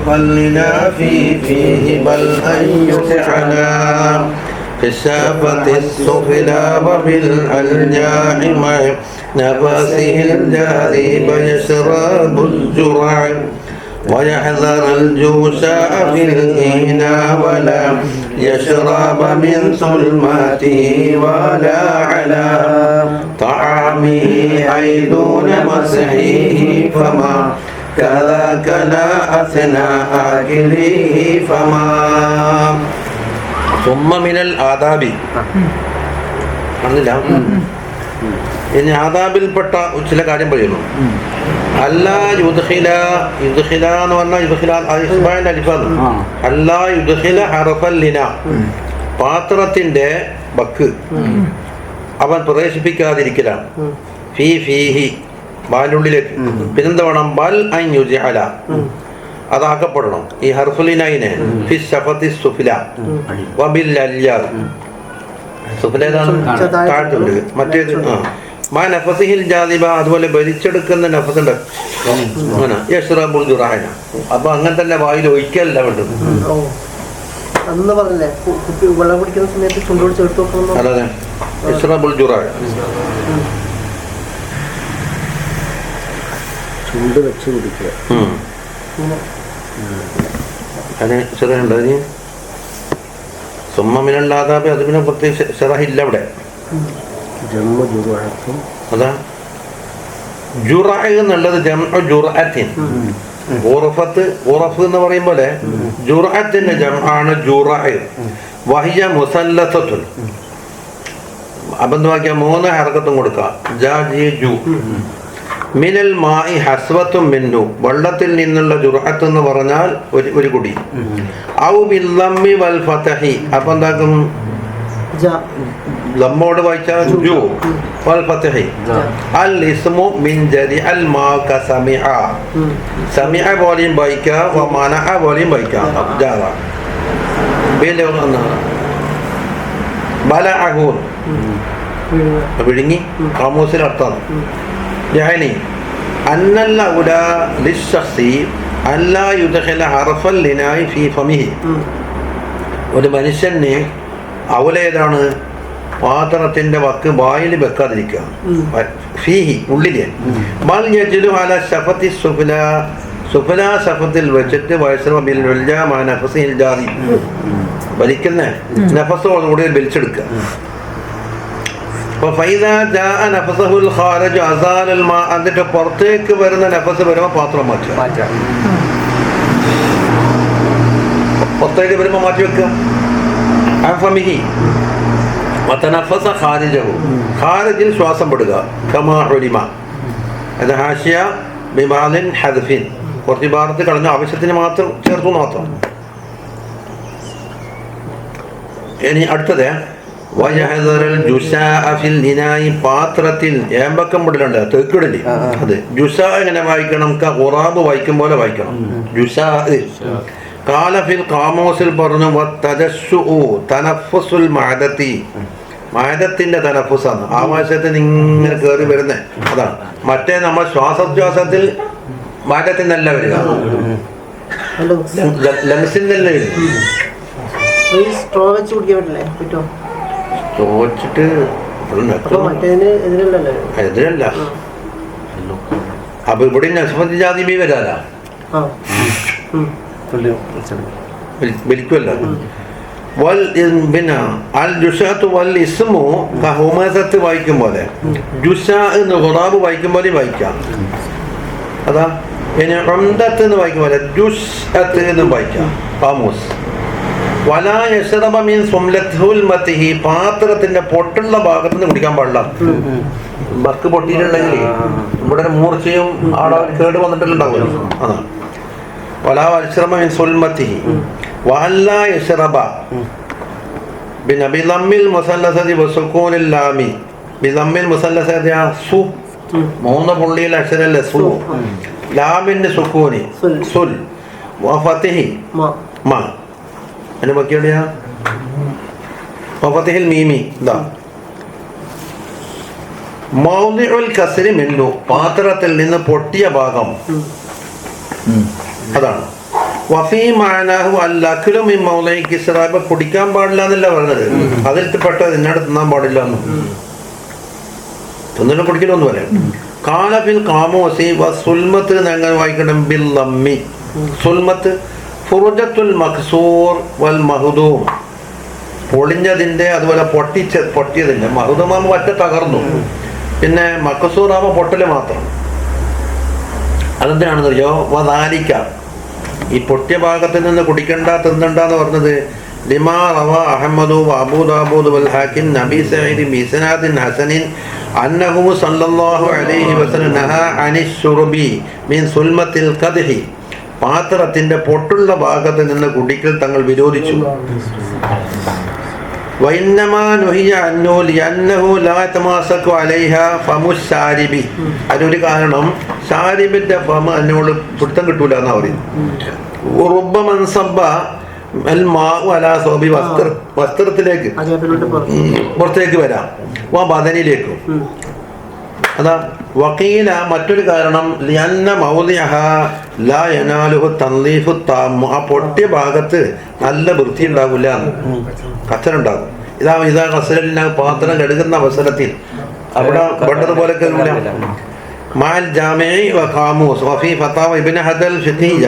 خلنا فيه بل أن يفعلا في الشافة السفلى وبالألجاء مع نفسه الجاذب يشرب الجرع ويحذر الجوشاء في الإناء ولا يشرب من ظلماته ولا على طعامه أي دون مسحه فما كذاك لا أثناء أكله فما ثم من الآداب ഇനി ആദാബിൽപ്പെട്ട ചില കാര്യം പറയുന്നു. അല്ലാ യുദ്ഖില എന്ന് പറഞ്ഞാൽ ഇസ്ബാന്റെ അലിഫാണ്. അല്ലാ യുദ്ഖില ഹർഫൽ ലിന, പാത്രത്തിന്റെ ബക്ക് അവൻ പ്രവേശിപ്പിക്കാതിരിക്കലാണ്. ഫീഹി, ബാലുള്ളിലേക്ക്. പിന്നെന്താ വേണം? ബൽ അൻ യുജ്അല, അതാക്കപ്പെടണം. ഈ ഹർഫുലിനൈനെ ഫി ശഫത്തി സുഫില വബിൽ അല്യാ, സുഫില താഴ്ത്തുണ്ട്. മറ്റേത് മാ നഫസിഹിൽ ജാദിബ, അതുപോലെ ഭരിച്ചെടുക്കുന്ന നഫസുണ്ട്. അങ്ങനെ യശ്റബുൽ ജുറഅന, അപ്പൊ അങ്ങനെ തന്നെ വായിൽ ഒഴിക്കല്ല വേണ്ടത്. അതെ, യശ്റബുൽ ജുറഅന, ചുണ്ട് വെച്ച് കുടിക്കുക. അതിന് ചെറുതുണ്ട്. അതിന് സുമ്മമിനല്ലാതാപെ അത് പിന്നെ പ്രത്യേകിച്ച് ചെറഹില്ല അവിടെ. അതാ ജുറഅ എന്നുള്ളത് ജംഉ ജുർഅത്തിൻ. ഉറഫ് എന്ന് പറയും പോലെ ജുർഅത്തിന്റെ ജംആണ് ജുറഅ. വഹിയ മുസല്ലസത്തുൻ, അബന്ധമാക്കിയ 3 ഹർക്കത്തും കൊടുക്കാം. ജാ ജി ജു. മിനൽ മായി ഹസ്വത്തും മിന്നു, വെള്ളത്തിൽ നിന്നുള്ള ജുർഅത്ത് എന്ന് പറഞ്ഞാൽ ഒരു കുടി. ഔ ബിൽ ലമ്മി വൽ ഫതഹി, അപ്പൊ എന്താക്കും? ലമ്മോട് വായിച്ചാൽ ജു വൽ ഫതഹി. അൽ ഇസ്മു മിൻ ജരിഅൽ മാ കസമിഅ, സമിഅ പോലെയും വായിക്കാം, വ മനഅ പോലെയും വായിക്കാം. ജാറ ബലഅഹു, വിഴുങ്ങി. ഖാമൂസിൽ അർത്ഥം يعني أن الأولى للشخص ألا يدخل حرف اللناء في فمه. ഒരു മനുഷ്യന് അവലേതാണ് പാത്രത്തിന്റെ വക്ക് വായിൽ വെക്കാതിരിക്കുക. ഫീഹി, ഉള്ളില്. ബൽ യജ്ലു അല ശഫത്തി സുഫല, സുഫല ശഫത്തിൽ വെച്ചിട്ട് വയസ്സ ബിൽ ഉൽജാ മാ നഫസിൽ ജാദി, വലിക്കുന്ന നഫസോടുകൂടി വലിച്ചെടുക്കുക. എന്നിട്ട് പുറത്തേക്ക് വരുന്ന നഫസ് വരുമ്പോൾ പാത്രം മാറ്റുക. പുറത്തേക്ക് വരുമ്പോൾ മാറ്റി വെക്കുക. ഖാരിജിൽ ശ്വാസം വിടുക. കമാ ഉലിമ, അത് ഹാഷിയ ബിമാലിൻ ഹദ്ഫിൻ, കുറച്ച് ഭാഗത്ത് കളഞ്ഞ ആവശ്യത്തിന് മാത്രം ചേർത്തു മാത്രം. ഇനി അടുത്തത് പാത്രത്തിൽ ഏമ്പക്കം വിടലുണ്ട്, തെക്കിടല്. അത് ജുസാ എങ്ങനെ വായിക്കണം? ഖുറാബ് വായിക്കും പോലെ വായിക്കണം. ജുസാ. കാലഫിൽ ഖാമൂസിൽ പറഞ്ഞു തനഫുസുൽ മഅദത്തി, മഅദത്തിന്റെ തനഫുസാണ്. ആവാശത്തിന് ഇങ്ങനെ കയറി വരുന്നത് അതാണ്. മറ്റേ നമ്മൾ ശ്വാസോച്ഛ്വാസത്തിൽ മഅദത്തിനല്ല വരിക, ലങ്സിന്നല്ല വരിക. ചോദിച്ചിട്ട് എതിരല്ല. അപ്പൊ ഇവിടെ നസ്മത്തി ജാതി ബി വരാല വലിക്കുമല്ലോ. പിന്നെ അൽ ജുസാത്ത് വൽ ഇസ്മു ഹുമസത്ത് വായിക്കും പോലെ, ജുസാ എന്ന് ഖുറാബ് വായിക്കും പോലെ വായിക്കാം. അതാ. ഇനി ഉംദത്ത് എന്ന് വായിക്കും പോലെ ജുസ്അത്ത് എന്ന് വായിക്കാം. ഖാമൂസ്. വലാ യശ്റബ മിൻ സുംലത്തുൽമതിഹി, പാത്രത്തിന്റെ പൊട്ടുള്ള ഭാഗത്ത് നിന്ന് കുടിക്കാൻ പാടില്ല. ബക്ക് പൊട്ടിയിട്ടുണ്ടെങ്കിൽ ഇവിടെ മൂർച്ചയും ആടെ കേട് വന്നിട്ടുണ്ടാവുമല്ലോ, അതാണ്. വലാ യശ്റബ മിൻ സുൽമതിഹി വഅല്ലാ യശ്റബ പിന്നെ ബിളമ്മിൽ മുസല്ലസതി വസുകൂനിൽ ലാമി, ബിളമ്മിൽ മുസല്ലസതി സു 3 പുള്ളിയിൽ അക്ഷരല്ലേ സു, ലാമിന്റെ സുക്കൂനി സുൽ, വഫതിഹി മാ, അതിന് ബാക്കിയാ വഫതിഹിൽ മീമി. ഇതാ മൗദിഉൽ കസ്രി മിന്നു, പാത്രത്തിൽ നിന്ന് പൊട്ടിയ ഭാഗം, അതാണ്. വഫീ മഅനാഹു അൽ-അക്ലു മിൻ മൗളിഇ കിസ്റ, കുടിക്കാൻ പാടില്ല എന്നല്ല പറഞ്ഞത്, അതിൽ പെട്ടത് എന്നോട് തിന്നാൻ പാടില്ല എന്ന്. തിന്നലും കുടിക്കലൊന്നും പറയാം. ഖാല ഫിൽ ഖാമൂസി വസുൽമത്ത് ഞങ്ങൾ വായിക്കണം ബിൽ ലമ്മി. സുൽമത്ത് ഫുർജത്തുൽ മക്സൂർ വൽ മഹ്ദൂം, പൊളിഞ്ഞതിൻ്റെ അതുപോലെ പൊട്ടിയതിൻ്റെ. മഹ്ദൂമാകുമ്പോൾ ഒറ്റ തകർന്നു, പിന്നെ മക്സൂറാകുമ്പോൾ പൊട്ടല് മാത്രം. അതെന്തിനാണെന്നറിയോ? വദാലിക, ഈ പൊട്ടിയ ഭാഗത്തിൽ നിന്ന് കുടിക്കണ്ട തിന്നണ്ടെന്ന് പറഞ്ഞത് ലിമാ റവ അഹ്മദു അബൂ ദാവൂദ് വൽ ഹാക്കിം നബി സഈദ് ബിസ്നാദിൻ ഹസനിൻ അന്നഹു സല്ലല്ലാഹു അലൈഹി വസല്ലം നഹാ അനിശ് ശുർബി മിൻ സുൽമത്തിൽ ഖദ്ഹി, പാത്രത്തിന്റെ പൊട്ടുള്ള ഭാഗത്ത് നിന്ന് കുടിക്കൽ തങ്ങൾ വിരോധിച്ചു. വഇന്നമാ നുഹിയ അന്നു ലിഅന്നഹു ലാ തമാസകു അലൈഹ ഫമുശ് ശാരിബി, അതിനൊരു കാരണം ശാരിബിന്റെ ഫമ എന്നോട് പിടുത്തം കിട്ടൂല എന്നാ പറയുന്നത്. റുബ്ബ മൻസബ അൽ മാഉ അലാ സൗബി, വസ്ത്രത്തിലേക്ക് പുറത്തേക്ക് വരാം, വാ ബദനിലേക്കും. അതാ വഖീല, മറ്റൊരു കാരണം ലിഅന്ന മൗദിഅഹ ലാ യനാലുഹു തൻളീഫു താം, ആ പൊട്ടിയ ഭാഗത്ത് നല്ല വൃത്തി ഉണ്ടാവില്ല, കച്ചറുണ്ടാകും. ഇതാ കസലിന് പാത്രം കഴുകുന്ന അവസരത്തിൽ അവിടെ വേണ്ടതുപോലെ കഴുകില്ല. മാൽ ജാമിഇ വ ഖാമൂസ് വഫി ഫതാവ ഇബ്നു ഹദൽ ഫിഖിയ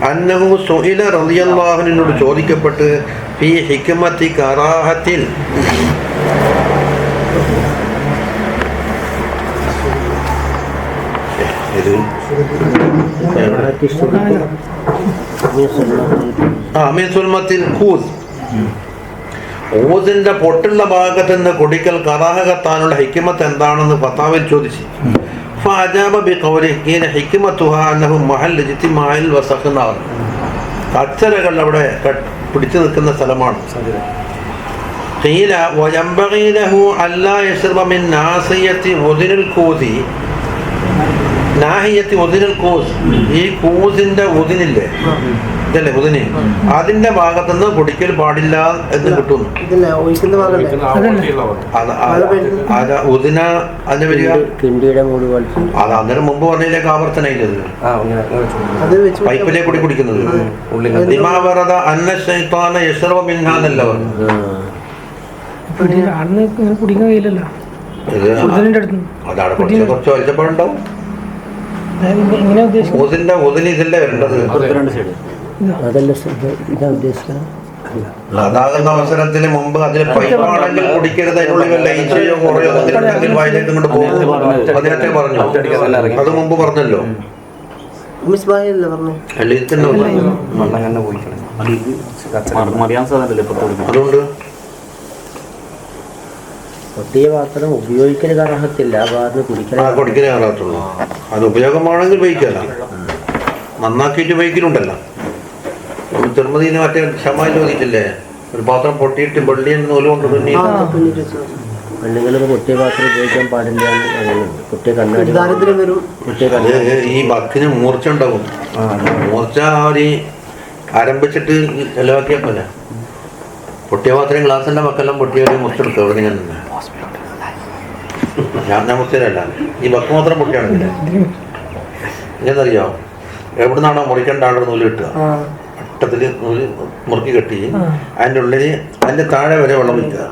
അന്നഹു സുഇല റളിയല്ലാഹു അൻഹു ചോദിക്കപ്പെട്ട് ഫീ ഹിക്മത്തി കറാഹത്തിൽ, ഊസിന്റെ പൊട്ടുള്ള ഭാഗത്ത് നിന്ന് കുടിക്കൽ കറാഹത്താനുള്ള ഹിക്മത്ത് എന്താണെന്ന് ഫതാവിൽ ചോദിച്ചു. ഫഅജാബ ബിഖൗലിഹി ഹിക്മത്തുഹാ അന്നഹു മഹൽ ഇജ്തിമാഇൽ വസഖ്ന, കച്ചറകൾ അവിടെ പിടിച്ചു നിൽക്കുന്ന സ്ഥലമാണ്. ഖീല വയംബഗി ലഹു അല്ലാ യശ്റബ മിൻ നാസിയത്തി ഉദ്നിൽ കൂസി, നാഹിയത്തി ഉദ്നിൽ കൂസ്, ഈ കൂസിന്റെ ഉദ്നില്ലേ, ഇതല്ലേ ഉദ്നി, അതിന്റെ ഭാഗത്തുനിന്ന് കുടിക്കൽ പാടില്ല എന്ന് കിട്ടുന്നു. ഉദിന അതിന് വരിക അത് അന്നേരം മുമ്പ് പറഞ്ഞതിലേക്ക് ആവർത്തനയില്ലത്, പൈപ്പിലേക്ക് കൂടി കുടിക്കുന്നത്. ദിമാവറദ അന്ന ശൈത്താന യശ്റബ മിൻഹാ എന്നല്ല പറഞ്ഞു. അതാണ് കുറച്ച് വലിച്ചപ്പോഴുണ്ടാവും. ഉദിന് ഇതല്ലേ വരേണ്ടത്. അതാകുന്ന അവസരത്തിന് മുമ്പ് അതിൽ പൈപ്പാണെങ്കിൽ കുടിക്കരുത്, അതിനുള്ളിൽ വല്ല ഈച്ചയോ കുറയോ ഉണ്ടെങ്കിൽ വയലേക്ക് ഇങ്ങോട്ട് പോകും. അതിനൊക്കെ പറഞ്ഞു, അത് മുമ്പ് പറഞ്ഞല്ലോ. അതുകൊണ്ട് പൊട്ടിയ പാത്രം ഉപയോഗിക്കൽ കറാഹത്തില്ല, കുടിക്കൽ കറാഹത്തുള്ളൂ. അത് ഉപയോഗമാണെങ്കിൽ ഉപയോഗിക്കല്ല, നന്നാക്കിയിട്ട് ഉപയോഗിക്കലുണ്ടല്ലോ. തിരുമതിന് മറ്റേ ക്ഷമ ചോദിച്ചില്ലേ, ഒരു പാത്രം പൊട്ടിയിട്ട് വെള്ളിയിൽ നൂല് കൊണ്ട് പെണ്ണുങ്ങൾക്ക് പൊട്ടിയ പാത്രം ഉപയോഗിക്കാൻ പാടില്ല. പൊട്ടിയ കണ്ണാടി, ഈ ബക്കിന് മൂർച്ച ഉണ്ടാവും. മൂർച്ച ഒരു ആരംഭിച്ചിട്ട് ചെലവാക്കിയാൽ പോലെ. പൊട്ടിയ പാത്രം ഗ്ലാസിന്റെ മക്കെല്ലാം പൊട്ടിയ മുറിച്ചെടുക്കും. എവിടെ ഞാൻ മുറിച്ചതല്ല, ഈ ബക്ക് മാത്രം പൊട്ടിയാണെങ്കിൽ എന്നറിയോ, എവിടുന്നാണോ മുറിക്കേണ്ട ആളുടെ നൂല് കിട്ടുക, വട്ടത്തിൽ നൂല് മുറുക്കി കെട്ടി അതിൻ്റെ ഉള്ളിൽ അതിൻ്റെ താഴെ വരെ വെള്ളം വയ്ക്കുക,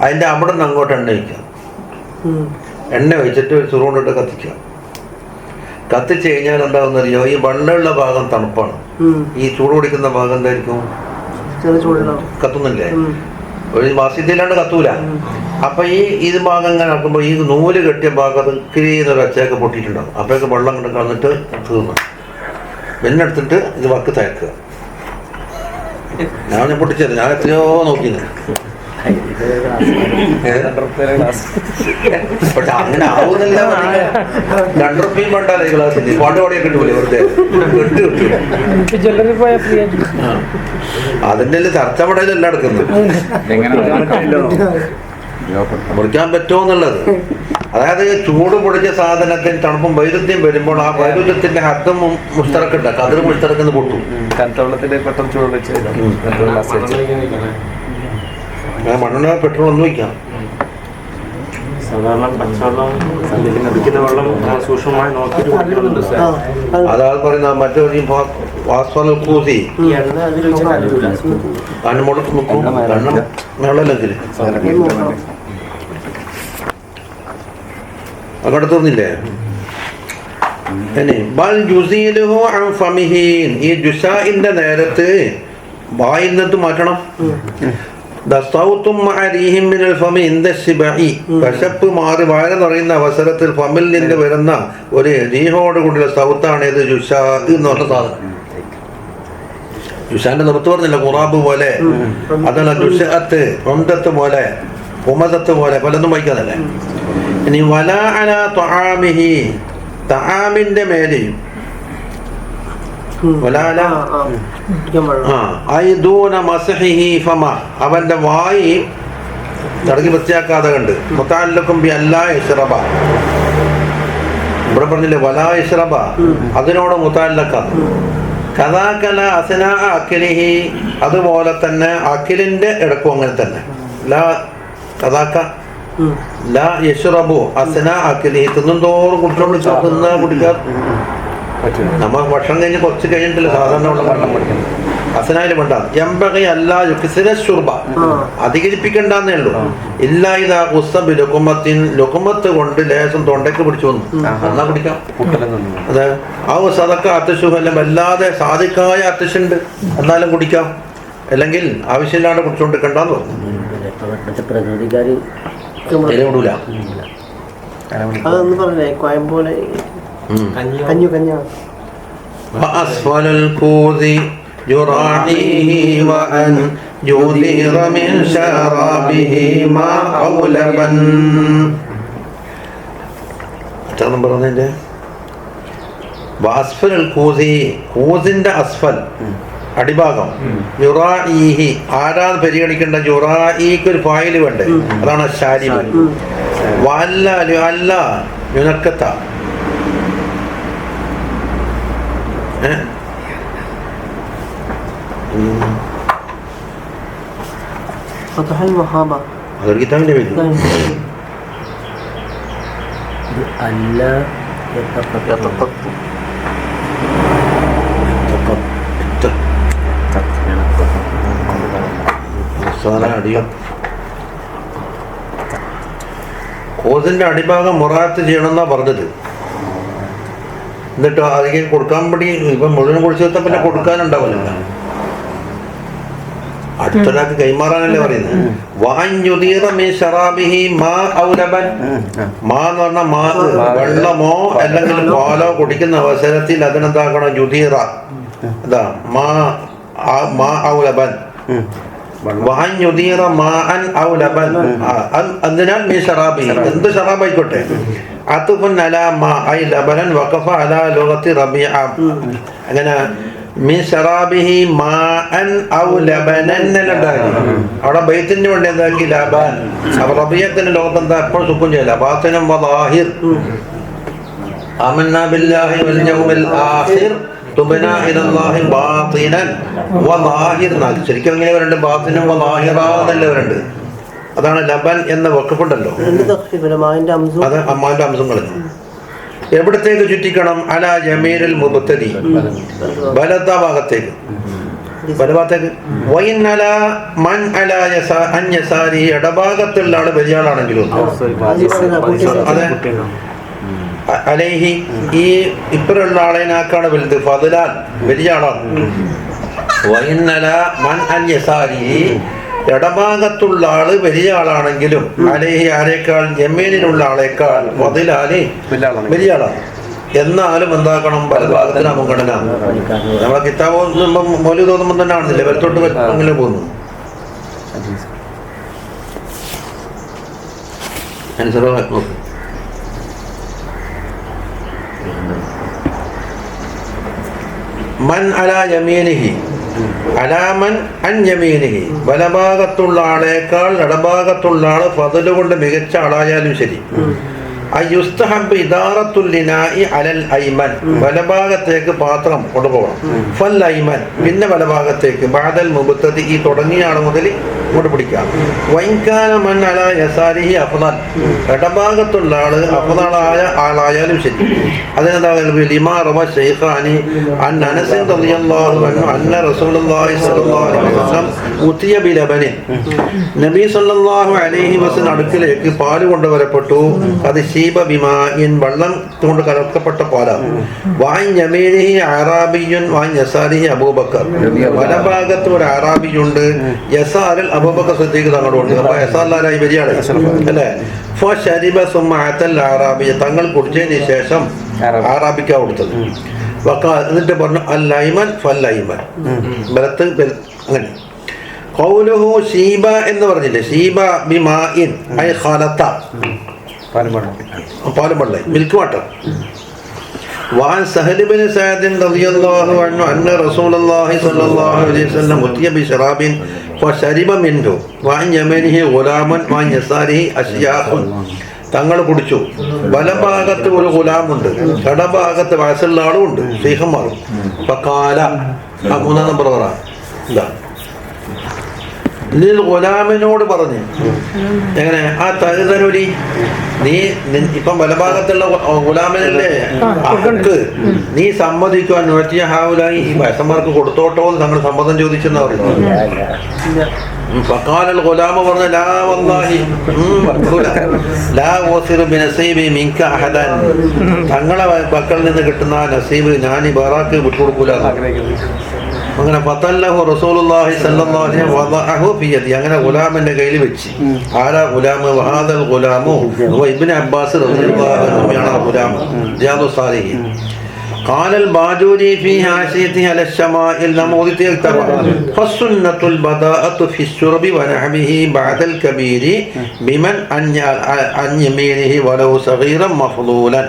അതിൻ്റെ അവിടെ നിന്ന് അങ്ങോട്ട് എണ്ണ വയ്ക്കുക. എണ്ണ ഒഴിച്ചിട്ട് ചുറുകൊണ്ടിട്ട് കത്തിക്കുക. കത്തിച്ച് കഴിഞ്ഞാൽ എന്താകുന്നറിയോ, ഈ വെള്ളമുള്ള ഭാഗം തണുപ്പാണ്, ഈ ചൂട് പിടിക്കുന്ന ഭാഗം എന്തായിരിക്കും, കത്തുന്നില്ലേ. ഒരു മാസിദ്യയിലാണ്ട് കത്തൂല. അപ്പൊ ഇത് ഭാഗം ഇങ്ങനെ നടക്കുമ്പോൾ ഈ നൂല് കെട്ടിയ ഭാഗത്ത് കിരീന്നൊരു ഒച്ചയൊക്കെ പൊട്ടിയിട്ടുണ്ടാകും. അപ്പോഴൊക്കെ വെള്ളം കൊണ്ട് കളഞ്ഞിട്ട് തീർന്നു. പിന്നെ എടുത്തിട്ട് ഇത് വക്ക് തയ്ക്കുക. ഞാൻ പൊട്ടിച്ചത്, ഞാൻ എത്രയോ നോക്കിയത്. പക്ഷെ അങ്ങനെ ആവുന്നില്ല. 2 റുപ്യ വേണ്ടാലേ ഈ ക്ലാസ്സിൽ പാട്ടുപാടിയൊക്കെ കിട്ടൂലേ വെറുതെ കിട്ടും. അതിൻ്റെ ചർച്ച പടയിലല്ല എടുക്കുന്നത്, മുറിക്കാൻ പറ്റുമോ എന്നുള്ളത്. അതായത് ചൂട് പൊടിച്ച സാധനത്തിന് തണുപ്പും വൈരുദ്ധ്യം വരുമ്പോൾ ആ വൈരുദ്ധ്യത്തിന്റെ ഹദ്ദും മുസ്തറക്കുണ്ട്, കതിർ മുസ്തറക്കെന്ന് പൊട്ടും. മണ്ണെണ്ണ പെട്രോൾ ഒന്നും വയ്ക്കാം. സാധാരണ പച്ചവെള്ളം കുടിക്കുന്ന വെള്ളം സൂക്ഷ്മമായി നോക്കിയിട്ട് കുടിക്കണമെന്നുണ്ട് സാർ. അതാൾ പറയുന്ന മറ്റൊരു വാസ്വൽ കൂതി അനുമോളത്ത് നിൽക്കും കണ്ണം വെള്ളമില്ലെങ്കിൽ അങ്ങോട്ട് തീർന്നില്ലേ? ഇനി ബൽ ജുസീലുഹു അൻ ഫമിഹീൻ, ഈ ജുസാഇന്റെ നേരത്ത് വായിൽ നിന്ന് മാറ്റണം. വിശപ്പ് മാറി വയറ് നിറയുന്ന അവസരത്തിൽ ഫമിൽ നിന്ന് വരുന്ന ഒരു റീഹോട് കൂടിയുള്ള സൗത്താണ് ഇത് ജുസാ എന്ന് പറഞ്ഞ സാധനം. ജുസാന്റെ നിർത്ത് പറഞ്ഞില്ല, ഖുറാബ് പോലെ, അതല്ല ജുസാത്ത്, ഒന്തത്ത് പോലെ, ഉമദത്ത് പോലെ പലതും വായിക്കാതല്ലേ. ഇനി വല അല ത്വആമിഹി, തആമിന്റെ മേലെയും അവന്റെ വായി തടകി വൃത്തിയാക്കാതെ കണ്ട് മുത്തഅല്ലിഖും ബി അല്ലാ യശ്റബ, ഇവിടെ പറഞ്ഞില്ലേ വലാ യശ്റബ, അതിനോട് മുത്തഅല്ലിഖാണ്. കദാകല അസ്നാ അഖിലിഹി, അതുപോലെ തന്നെ അഖിലിന്റെ ഇടക്കും അങ്ങനെ തന്നെ. ലാ കദാക ലാ യശ്റബു അസ്നാ അഖിലിഹി, തിന്നുന്തോറും കുട്ടികളോട് തിന്നാ കുടിക്കാർ. നമ്മൾ ഭക്ഷണം കഴിഞ്ഞ് കുറച്ച് കഴിഞ്ഞിട്ടില്ല സാധാരണ ഉള്ള വെള്ളം പഠിക്കുന്നത്. അസനായാലും വേണ്ട എമ്പകൈ അല്ല യുക്സിറ, അധികരിപ്പിക്കണ്ടെന്നേ ഉള്ളൂ. ഇല്ല ഇതാ ഉസ്സബ് ലുക്കുമത്തിൻ, ലുക്കുമത്ത് കൊണ്ട് ലേശം തൊണ്ടയ്ക്ക് പിടിച്ചു വന്നു എന്നാ കുടിക്കാം. അതെ ആ സദക്ക അത്യശുഹല്ലം, അല്ലാതെ സാധിക്കായ അത്യശുണ്ട് എന്നാലും കുടിക്കാം, അല്ലെങ്കിൽ ആവശ്യമില്ലാണ്ട് കുടിച്ചുകൊണ്ടിരിക്കണ്ടെന്ന് പറഞ്ഞു. വിടൂല. അതൊന്നും പറഞ്ഞേ കോയമ്പോലെ وأسفل الكوز يراعيه وأن يدير من شرابه ما أولبا. പറഞ്ഞേ വഅസ്ഫൽ കൂസി, കൂസിന്റെ അസ്ഫൽ അടിഭാഗം, യുറാഇഹി ആരാന്ന് പരിഗണിക്കേണ്ട, യുറാഇക്ക് ഒരു ഫായില് വേണ്ടേ, അതാണ് ശാരിബ്. വഅല്ല അല്ല യുനക്കത്ത, അതൊരു കിതാബിന്റെ പേര്. കോസിന്റെ അടിഭാഗം മുറാത്ത് ചെയ്യണമെന്നാ പറഞ്ഞത്. എന്നിട്ട് അധികം കൊടുക്കാൻ വേണ്ടി ഇപ്പൊ മുഴുവൻ കുടിച്ചു വെച്ചാൽ പിന്നെ കൊടുക്കാനുണ്ടാവില്ല, അടുത്തൊരാൾക്ക് കൈമാറാനല്ലേ പറയുന്നത്. മാ എന്ന് പറഞ്ഞാൽ മാ വെള്ളമോ അല്ലെങ്കിൽ പാലോ കുടിക്കുന്ന അവസരത്തിൽ അതിനെന്താക്കണം, യുദീറ, അതാ മാ ഔലബൻ, അതിനാൽ മീ ഷറാബി, എന്ത് ഷറാബായിക്കോട്ടെ, അങ്ങനെ മീൻ ഷറാബിഹി മാഅൻ ഔ ലബനൻ എന്നുണ്ടായി. അവിടെ ബൈത്തിന് വേണ്ടി എന്താക്കി ലബാൻ. അപ്പൊ റബിയത്തിന്റെ ലോകത്ത് എന്താ എപ്പോഴും സുഖം ചെയ്യില്ല. ബാത്തിനും വദാഹിർ, ആമന്നാ ബില്ലാഹി വൽ യൗമിൽ ആഖിർ തുബ്നാ ഇലല്ലാഹി ബാത്തിനൻ വദാഹിർ. ശരിക്കും അങ്ങനെ വരണ്ട്, ബാത്തിനും വദാഹിറാ എന്നല്ലേ വരണ്ട്. അതാണ് ലബൻ എന്ന വഖഫുണ്ടല്ലോ, അത് അമ്മാന്റെ അംശം കളഞ്ഞു. എവിടത്തേക്ക് ചുറ്റിക്കണം? അലാ ജമീലുൽ മുബ്തദി, വലത്ത ഭാഗത്തേക്ക്, വലഭാഗത്തേക്ക്. വൈനല മൻ അലാ അൻ യസാരി, ഇടഭാഗത്തുള്ള ആള് വലിയ ആളാണെങ്കിലും അതെ അലൈഹി, ഈ ഇപ്പറുള്ള ആളേനാക്കാണ് വലുത്, ഫദ്ലാൻ വലിയ ആളാണ്. വൈനല മൻ അൻ യസാരി, ഇടഭാഗത്തുള്ള ആള് വലിയ ആളാണെങ്കിലും അലേഹി ആരേക്കാൾ ജമീലിനുള്ള ആളേക്കാൾ ഫദ്ലാനി വലിയ ആളാണ്. എന്നാലും എന്താക്കണം, വലഭാഗത്തിന് മുൻഗണന. നമ്മളെ കിതാബ് മൗലൂദ് തോന്നുമ്പോൾ തന്നെ ആണെന്നില്ലേ, വലത്തോട്ട് അങ്ങനെ പോകുന്നു. മൻ അലാ യമീനിഹി അലാമൻ അൻ യമീനിഹി, വലഭാഗത്തുള്ള ആളേക്കാൾ ഇടഭാഗത്തുള്ള ആള് ഫദ്ല് കൊണ്ട് മികച്ച ആളായാലും ശരി, അയുസ്തഹബ്ബ് ഇദാറത്തുൽ ലിനാഇ അലൽ ഐമൻ, വലഭാഗത്തേക്ക് പാത്രം കൊണ്ടുപോകണം. ഫൽ ഐമൻ, പിന്നെ വലഭാഗത്തേക്ക് ബഅദൽ മുബ്തദി, ഈ തുടങ്ങിയ ആൾ മുതൽ ഇങ്ങോട്ട് പിടിക്കാം. വൈൻകാന മൻ അലാ യസാരിഹി അഫ്ളൽ, ഇടഭാഗത്തുള്ള ആള് അഫ്ളലായ ആളായാലും ശരി. അതിനെന്താ ലിമാ റവ ശൈഖാനി അൻ അനസ് റളിയല്ലാഹു അൻഹു അന്ന റസൂലുള്ളാഹി സ്വല്ലല്ലാഹു അലൈഹി വസല്ലം ഉതിയ ബിലബനിൻ, നബി സല്ലല്ലാഹു അലൈഹി വസല്ലം അടുക്കലേക്ക് പാല് കൊണ്ടുവരപ്പെട്ടു. അത് ശീബ ബിമാഇൻ, വെള്ളം കൊണ്ട് കലർക്കപ്പെട്ട പാലാണ്. വാൻ യമീനിഹി അറാബിയുൻ വാൻ യസാരിഹി അബൂബക്കർ, വലഭാഗത്ത് ഒരു അറാബിയുണ്ട്, യസാറിൽ അബൂബക്കർ സിദ്ദീഖ് തങ്ങളുണ്ട്. അപ്പൊ യസാറിലായി വരികയാണ് അല്ലേ. ഫശരിബ സുമ്മ അതൽ അറാബിയ, തങ്ങൾ കുടിച്ചതിന് ശേഷം അറാബിക്ക കൊടുത്തത്. എന്നിട്ട് പറഞ്ഞു അൽ ഐമൻ ഫൽ ഐമൻ, ബലത്ത് അങ്ങനെ. ഖൗലുഹു ശീബ എന്ന് പറഞ്ഞില്ലേ, ശീബ ബിമാഇൻ ഐ ഖലത, പാലും വെള്ളം, മിൽക്ക് വാട്ടർ. وعن سهل بن سعد رضي الله عنه أن رسول الله صلى الله عليه وسلم أتي بشراب فشرب منه وعن يمينه غلام وعن يساره أشياخ, തങ്ങൾ കുടിച്ചു. വലഭാഗത്ത് ഒരു ഗുലാമുണ്ട്, ഇടഭാഗത്ത് വയസ്സുള്ള ആളും ഉണ്ട്, ശൈഖന്മാരും. ഫഖാല, മൂന്നാം നമ്പർ പറ, എന്താ ഗുലാമിനോട് പറഞ്ഞു, എങ്ങനെ ആ തഴുതനൊലി, നീ ഇപ്പം വലഭാഗത്തുള്ള ഗുലാമിനല്ലേ അവർക്ക് നീ സമ്മതിക്കുവാൻ നോറ്റിയ ഹാവുലായി, ഈ വയസ്സന്മാർക്ക് കൊടുത്തോട്ടോ എന്ന് തങ്ങൾ സമ്മതം ചോദിച്ചെന്ന് പറഞ്ഞു. ഫഖാലൽ ഗുലാമ പറഞ്ഞു ലാ വല്ലാഹി ലാ വസിറു ബിനസീബി മിൻക അഹദൻ, തങ്ങളെ മക്കളിൽ നിന്ന് കിട്ടുന്ന ആ നസീബ് ഞാൻ ഈ ബറാക്ക് വിട്ടുകൊടുക്കൂല. അങ്ങനെ ഫതല്ലഹു റസൂലുള്ളാഹി സ്വല്ലല്ലാഹു അലൈഹി വദഅഹു ഫി യദി, അങ്ങനെ ഗുലാമിന്റെ കയ്യിൽ വെച്ച്. ആരാ ഗുലാം? വഹാദൽ ഗുലാമു ഹുവ ഇബ്നു അബ്ബാസ് റളിയല്ലാഹു അൻഹു, യാണ് ഗുലാം റിയാദുസ് സാലിഹീൻ. قال الباجوري في حاشيته على الشمائل نموذج التبع فالسنة البداءة في الشرب ونحوه بعد الكبير بمن عن يمينه ولو صغيرا مفضولا.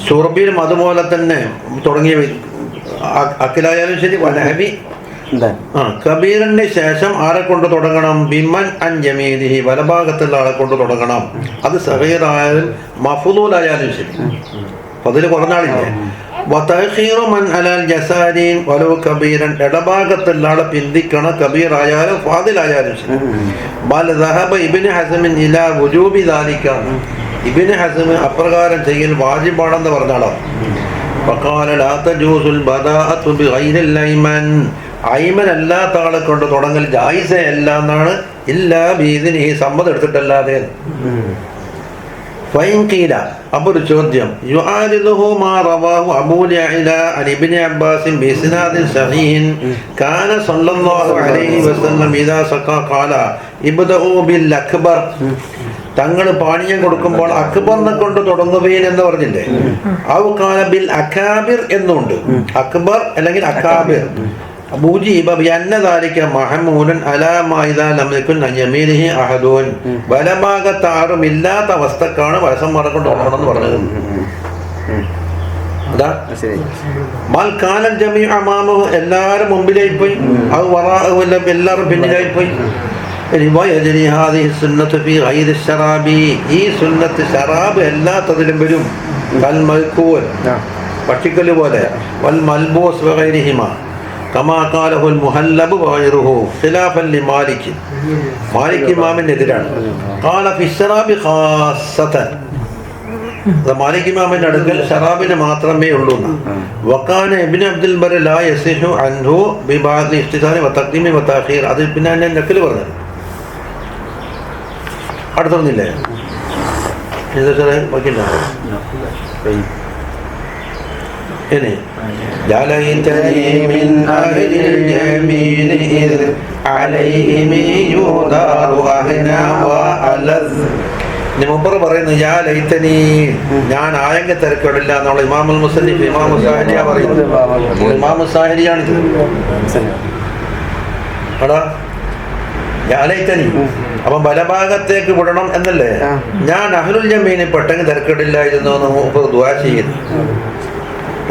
ഷുർബിലും അതുപോലെ തന്നെ തുടങ്ങിയ അക്കിലായാലും ശരി, വനഹബി കബീറിന് ശേഷം ആരെ കൊണ്ട് തുടങ്ങണം? ബിമൻ അൻ യമീനിഹി, വലഭാഗത്തുള്ള ആളെ കൊണ്ട് തുടങ്ങണം. അത് സഗീറായാലും മഫ്ദൂലായാലും ശരി, അതിൽ കുറഞ്ഞ ആളില്ലേ. വതഖീറു മൻ അലൽ ജസാരിൻ വലോ കബീറൻ, ഇടഭാഗത്തുള്ള ആളെ പിന്തിക്കണം, കബീർ ആയാലും ഫാദിലായാലും ശരി. ബൽ ദഹബ ഇബ്നു ഹസ്മിൻ ഇലാ വുജൂബി ദാലിക, ഇബ്നു ഹസ്മ് അപ്രകാരം ചെയ്യൽ വാജിബാണെന്ന് പറഞ്ഞാളോ. ഫഖാല ലാ തജൂസുൽ ബദാഅതു ബിഗൈരിൽ ഐമൻ, ഐമൻ അല്ലാത്ത ആളെ കൊണ്ട് തുടങ്ങൽ ജായിസേ അല്ല എന്നാണ്. ഇല്ലാ ബിഇദ്നിഹി, സമ്മതം എടുത്തിട്ടല്ലാതെ. ഫൈൻഖീല, അപ്പോൾ ഒരു ചോദ്യം, യുആരിദുഹു മാ റവാഹു അബൂ യഅല അൻ ഇബ്നു അബ്ബാസ് ബിസ്നാദിൻ സഹീഹൻ കാന സല്ലല്ലാഹു അലൈഹി വസല്ലം ഇദാ സഖാ ഖാല ഇബ്ദഉ ബിൽ അക്ബർ, തങ്ങൾ പാനീയം കൊടുക്കുമ്പോൾ അക്ബറിനെ കൊണ്ട് തുടങ്ങുകയും എന്ന് പറഞ്ഞില്ലേ. ഔ ഖാല ബിൽ അകാബിർ എന്നുണ്ട്, അക്ബർ അല്ലെങ്കിൽ അകാബിർ. വലഭാഗത്ത് ആരും ഇല്ലാത്ത അവസ്ഥക്കാണ് വയസ്സന്മാരെ കൊണ്ട് തുടങ്ങണം എന്ന് പറഞ്ഞത്. എല്ലാരും മുമ്പിലായി പോയി, അത് എല്ലാവരും പിന്നിലായി പോയി. ഈ സുന്നത്ത് ശറാബ് എല്ലാത്തതിലും വരും. പക്ഷിക്കല് പോലെ വൽ മൽബൂസ് വഗൈരിഹിമ കമാ ഖാലഹുൽ മുഹല്ലബ് വഗൈറുഹു ഖിലാഫൻ ലിമാലിക്, മാലിക് ഇമാമിനെതിരാണ്. ഖാല ഫി ശറാബി ഖാസ്സതൻ, മാലിക് ഇമാമിന്റെ അടുക്കൽ ശറാബിന് മാത്രമേ ഉള്ളൂ. വകാന ഇബ്നു അബ്ദുൽ ബർ ലാ യസിഹു അൻഹു ബിബഅദ് ഇഖ്തിസാരി വതഖ്ദീമി വതഅഖീർ, അത് പിന്നെ ഞാൻ നക്കല് പറഞ്ഞത് അടുത്തൊന്നില്ലേ. ഇനി ലലൈതനി മിൻ അഹ്ലിൽ യമീൻ ഇദ് അലൈഹിം യുദാറു അഹ്നാ വഅലസ്. മുമ്പ് പറയുന്നു യാ ലൈതനി, ഞാൻ ആയെങ്കിൽ തിരക്കേടില്ല എന്നുള്ള ഇമാമുൽ മുസന്നിഫ് ഇമാം സാഹിരിയ പറയുന്നത്. ഇമാം സാഹിരിയാണിത്. എടാ യാ ലൈതനി, അപ്പം വലഭാഗത്തേക്ക് വിടണം എന്നല്ലേ. ഞാൻ അഹ്ലുൽ യമീന് പെട്ടെന്ന് തിരക്കേടില്ലായിരുന്നു എന്ന് മുമ്പ് ദുആ ചെയ്യുന്നു.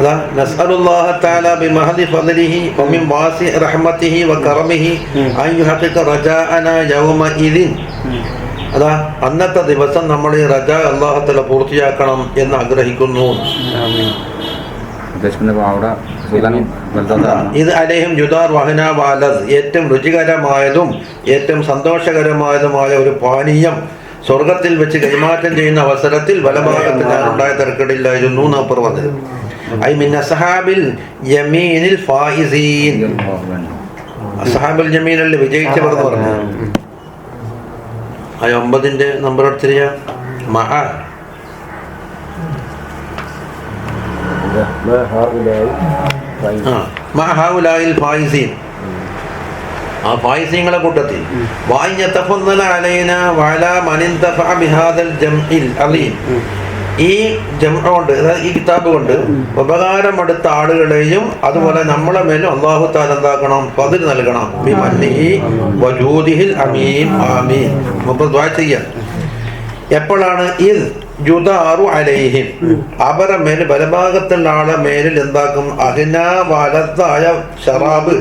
അതാ നസ്അലുല്ലാഹ തആല ബിമഹദി ഫദ്ലിഹി വമിൻ വാസി റഹ്മതിഹി വകറമിഹി അൻ യുഹഖിഖ റജാഅനാ യൗമ ഇദിൻ അതാ അന്നത്തെ ദിവസം നമ്മൾ ഈ റജ അള്ളാഹുത്തല പൂർത്തിയാക്കണം എന്ന് ആഗ്രഹിക്കുന്നു. ഇത് അലേഹം ജുദാർ വഹന വാലസ്, ഏറ്റവും രുചികരമായതും ഏറ്റവും സന്തോഷകരമായതുമായ ഒരു പാനീയം സ്വർഗത്തിൽ വെച്ച് കൈമാറ്റം ചെയ്യുന്ന അവസരത്തിൽ വലഭാഗത്ത് ഞാനുണ്ടായ തിരക്കടില്ലായിരുന്നു എന്നപ്പുറം പറഞ്ഞത്. ഐ മിൻ അസ്ഹാബിൽ യമീനിൽ ഫായിസീൻ, അസ്ഹാബുൽ ജമീനിൽ വിജയിച്ചവർ എന്ന് പറഞ്ഞു. ആ 9 നമ്പർ എടുത്തിരിക്കുക. ആ ഫായിസീങ്ങളെ കൂട്ടത്തിൽ ഈ ജംഅോണ്ട്, ഈ കിതാബ് കൊണ്ട് ഉപകാരമെടുത്ത ആളുകളെയും അതുപോലെ നമ്മളെ മേലും അല്ലാഹു തആല എന്താക്കണം, ഫദ്ൽ നൽകണം. ബിമന്നിഹി വജൂദിഹിൽ അമീൻ ആമീൻ. മുമ്പ് ദുആ ചെയ്യാം. എപ്പോഴാണ് ഇത് ജുദാറു അലൈഹിം, അവരെ മേൽ വലഭാഗത്തുള്ള ആളെ മേലിൽ എന്താക്കും, അഹിന വലത്തായ ഷറാബ്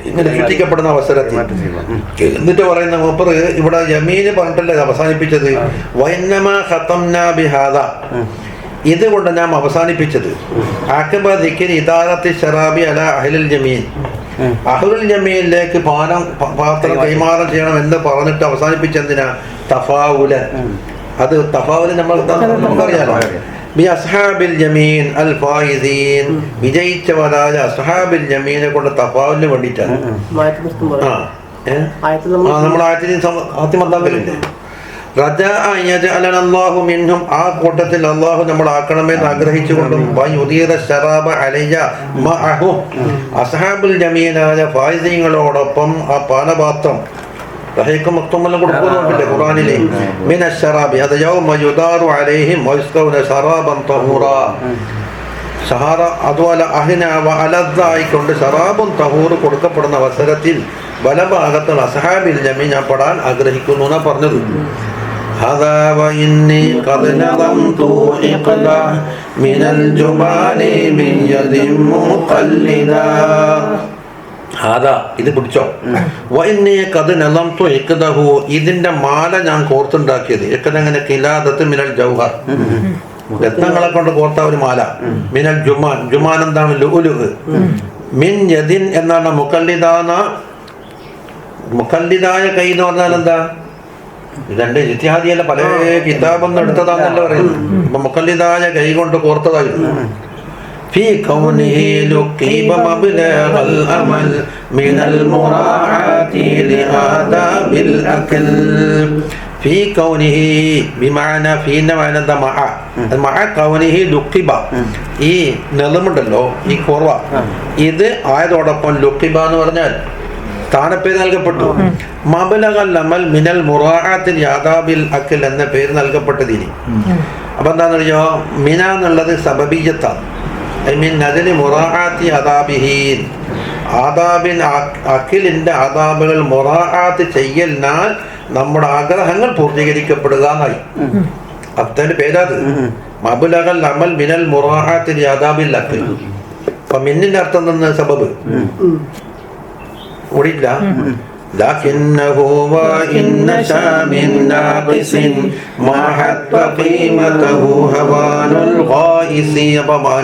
ഇങ്ങനെ സൃഷ്ടിക്കപ്പെടുന്ന അവസരത്തിൽ. എന്നിട്ട് പറയുന്ന മൂപ്പറ് ഇവിടെ യമീന് പറഞ്ഞിട്ടല്ലേ അവസാനിപ്പിച്ചത്, വൈന്നമാ ഖതംനാ ബിഹാദ, ഇതുകൊണ്ട് നാം അവസാനിപ്പിച്ചത് അഖബ ദിക്രി ഇദാറത്തി ഷറാബി അല അഹ്ലുൽ ജമീൻ, അഹ്ലുൽ ജമീനിലേക്ക് പാത്രം കൈമാറം ചെയ്യണം എന്ന് പറഞ്ഞിട്ട് അവസാനിപ്പിച്ചെന്തിനാ, തഫാവുല. അത് തഫാവുല് നമുക്കറിയാലോ. ബി അസ്ഹാബിൽ ജമീൻ അൽ ഫായിസീൻ, വിജയിച്ചവരായ അസ്ഹാബിൽ ജമീനെ കൊണ്ട് തഫാവുലിന് വേണ്ടിയിട്ടാണ്. നമ്മൾ ആദ്യമത്താക്കലില്ലേ, മിൻഹും, ആ കൂട്ടത്തിൽ അള്ളാഹു നമ്മൾ ആക്കണമെന്ന് ആഗ്രഹിച്ചുകൊണ്ടും അസ്ഹാബുൽ ജമീനായ ഫായിസീങ്ങളോടൊപ്പം ആ പാനപാത്രം കൊടുക്കുന്നുണ്ടല്ലേ ഖുറാനിലെ, അത് അതുപോലെ ഷറാബുൻ തഹൂർ കൊടുക്കപ്പെടുന്ന അവസരത്തിൽ വലഭാഗത്തുള്ള അസ്ഹാബിൽ ജമീൻ ഞാൻ പെടാൻ ആഗ്രഹിക്കുന്നു എന്നാ പറഞ്ഞത്. ഇത് പിടിച്ചോ. ഇതിന്റെ മാല ഞാൻ കോർത്തുണ്ടാക്കിയത്. എങ്ങനെ കിലാദത്ത് മിനൽ ജൗഹർ, രത്നങ്ങളെ കൊണ്ട് കോർത്ത ഒരു മാല. മിനൽ ജുമാൻ, ജുമാൻ എന്താണ്, ലുഅ്ലുഅ്. മിൻ യദിൻ എന്നാണ് മുഖല്ലിദായ കൈ എന്ന് പറഞ്ഞാൽ എന്താ, രണ്ട് ഇത്തിഹാദിയല്ല, പല കിതാബൊന്നും എടുത്തതാന്നല്ലോ പറയുന്നത്. അപ്പൊ മുഖല്ലിദായ കൈ കൊണ്ട് കോർത്തതായിരുന്നു. في كونه لقب مبلغ الأمل من المراعاة لآداب الأكل. في كونه بمعنى في معنى مع كونه لقب, ഈ നെളുമുണ്ടല്ലോ, ഈ കോർവ, ഇത് ആയതോടൊപ്പം ലുക്കിബ എന്ന് പറഞ്ഞാൽ സ്ഥാനപ്പേര് നൽകപ്പെട്ടു. മബ്ലഗൽ അമൽ മിനൽ മുറാഅത്തിൽ ആദാബിൽ അക്ൽ എന്ന പേര് നൽകപ്പെട്ടതിന്. അപ്പൊ എന്താണെന്നറിയോ, മിന എന്നുള്ളത് സബബിയ്യത്താണ്. അഖിലിന്റെ ആദാബുകൾ മുറാഅത്ത് ചെയ്യലിനാൽ നമ്മുടെ ആഗ്രഹങ്ങൾ പൂർത്തീകരിക്കപ്പെടുക എന്നായി. അതിന്റെ പേരാത് മബ്ലഗൽ അമൽ മിനൽ മുറാഅത്തിൽ ആദാബിൽ അഖിൽ. അപ്പൊ മിന്നിന്റെ അർത്ഥം തന്നെ സബബ് ഓടിയില്ല. لكنه وإن نشا من ناقص ما حتى قيمته هوان الغائس.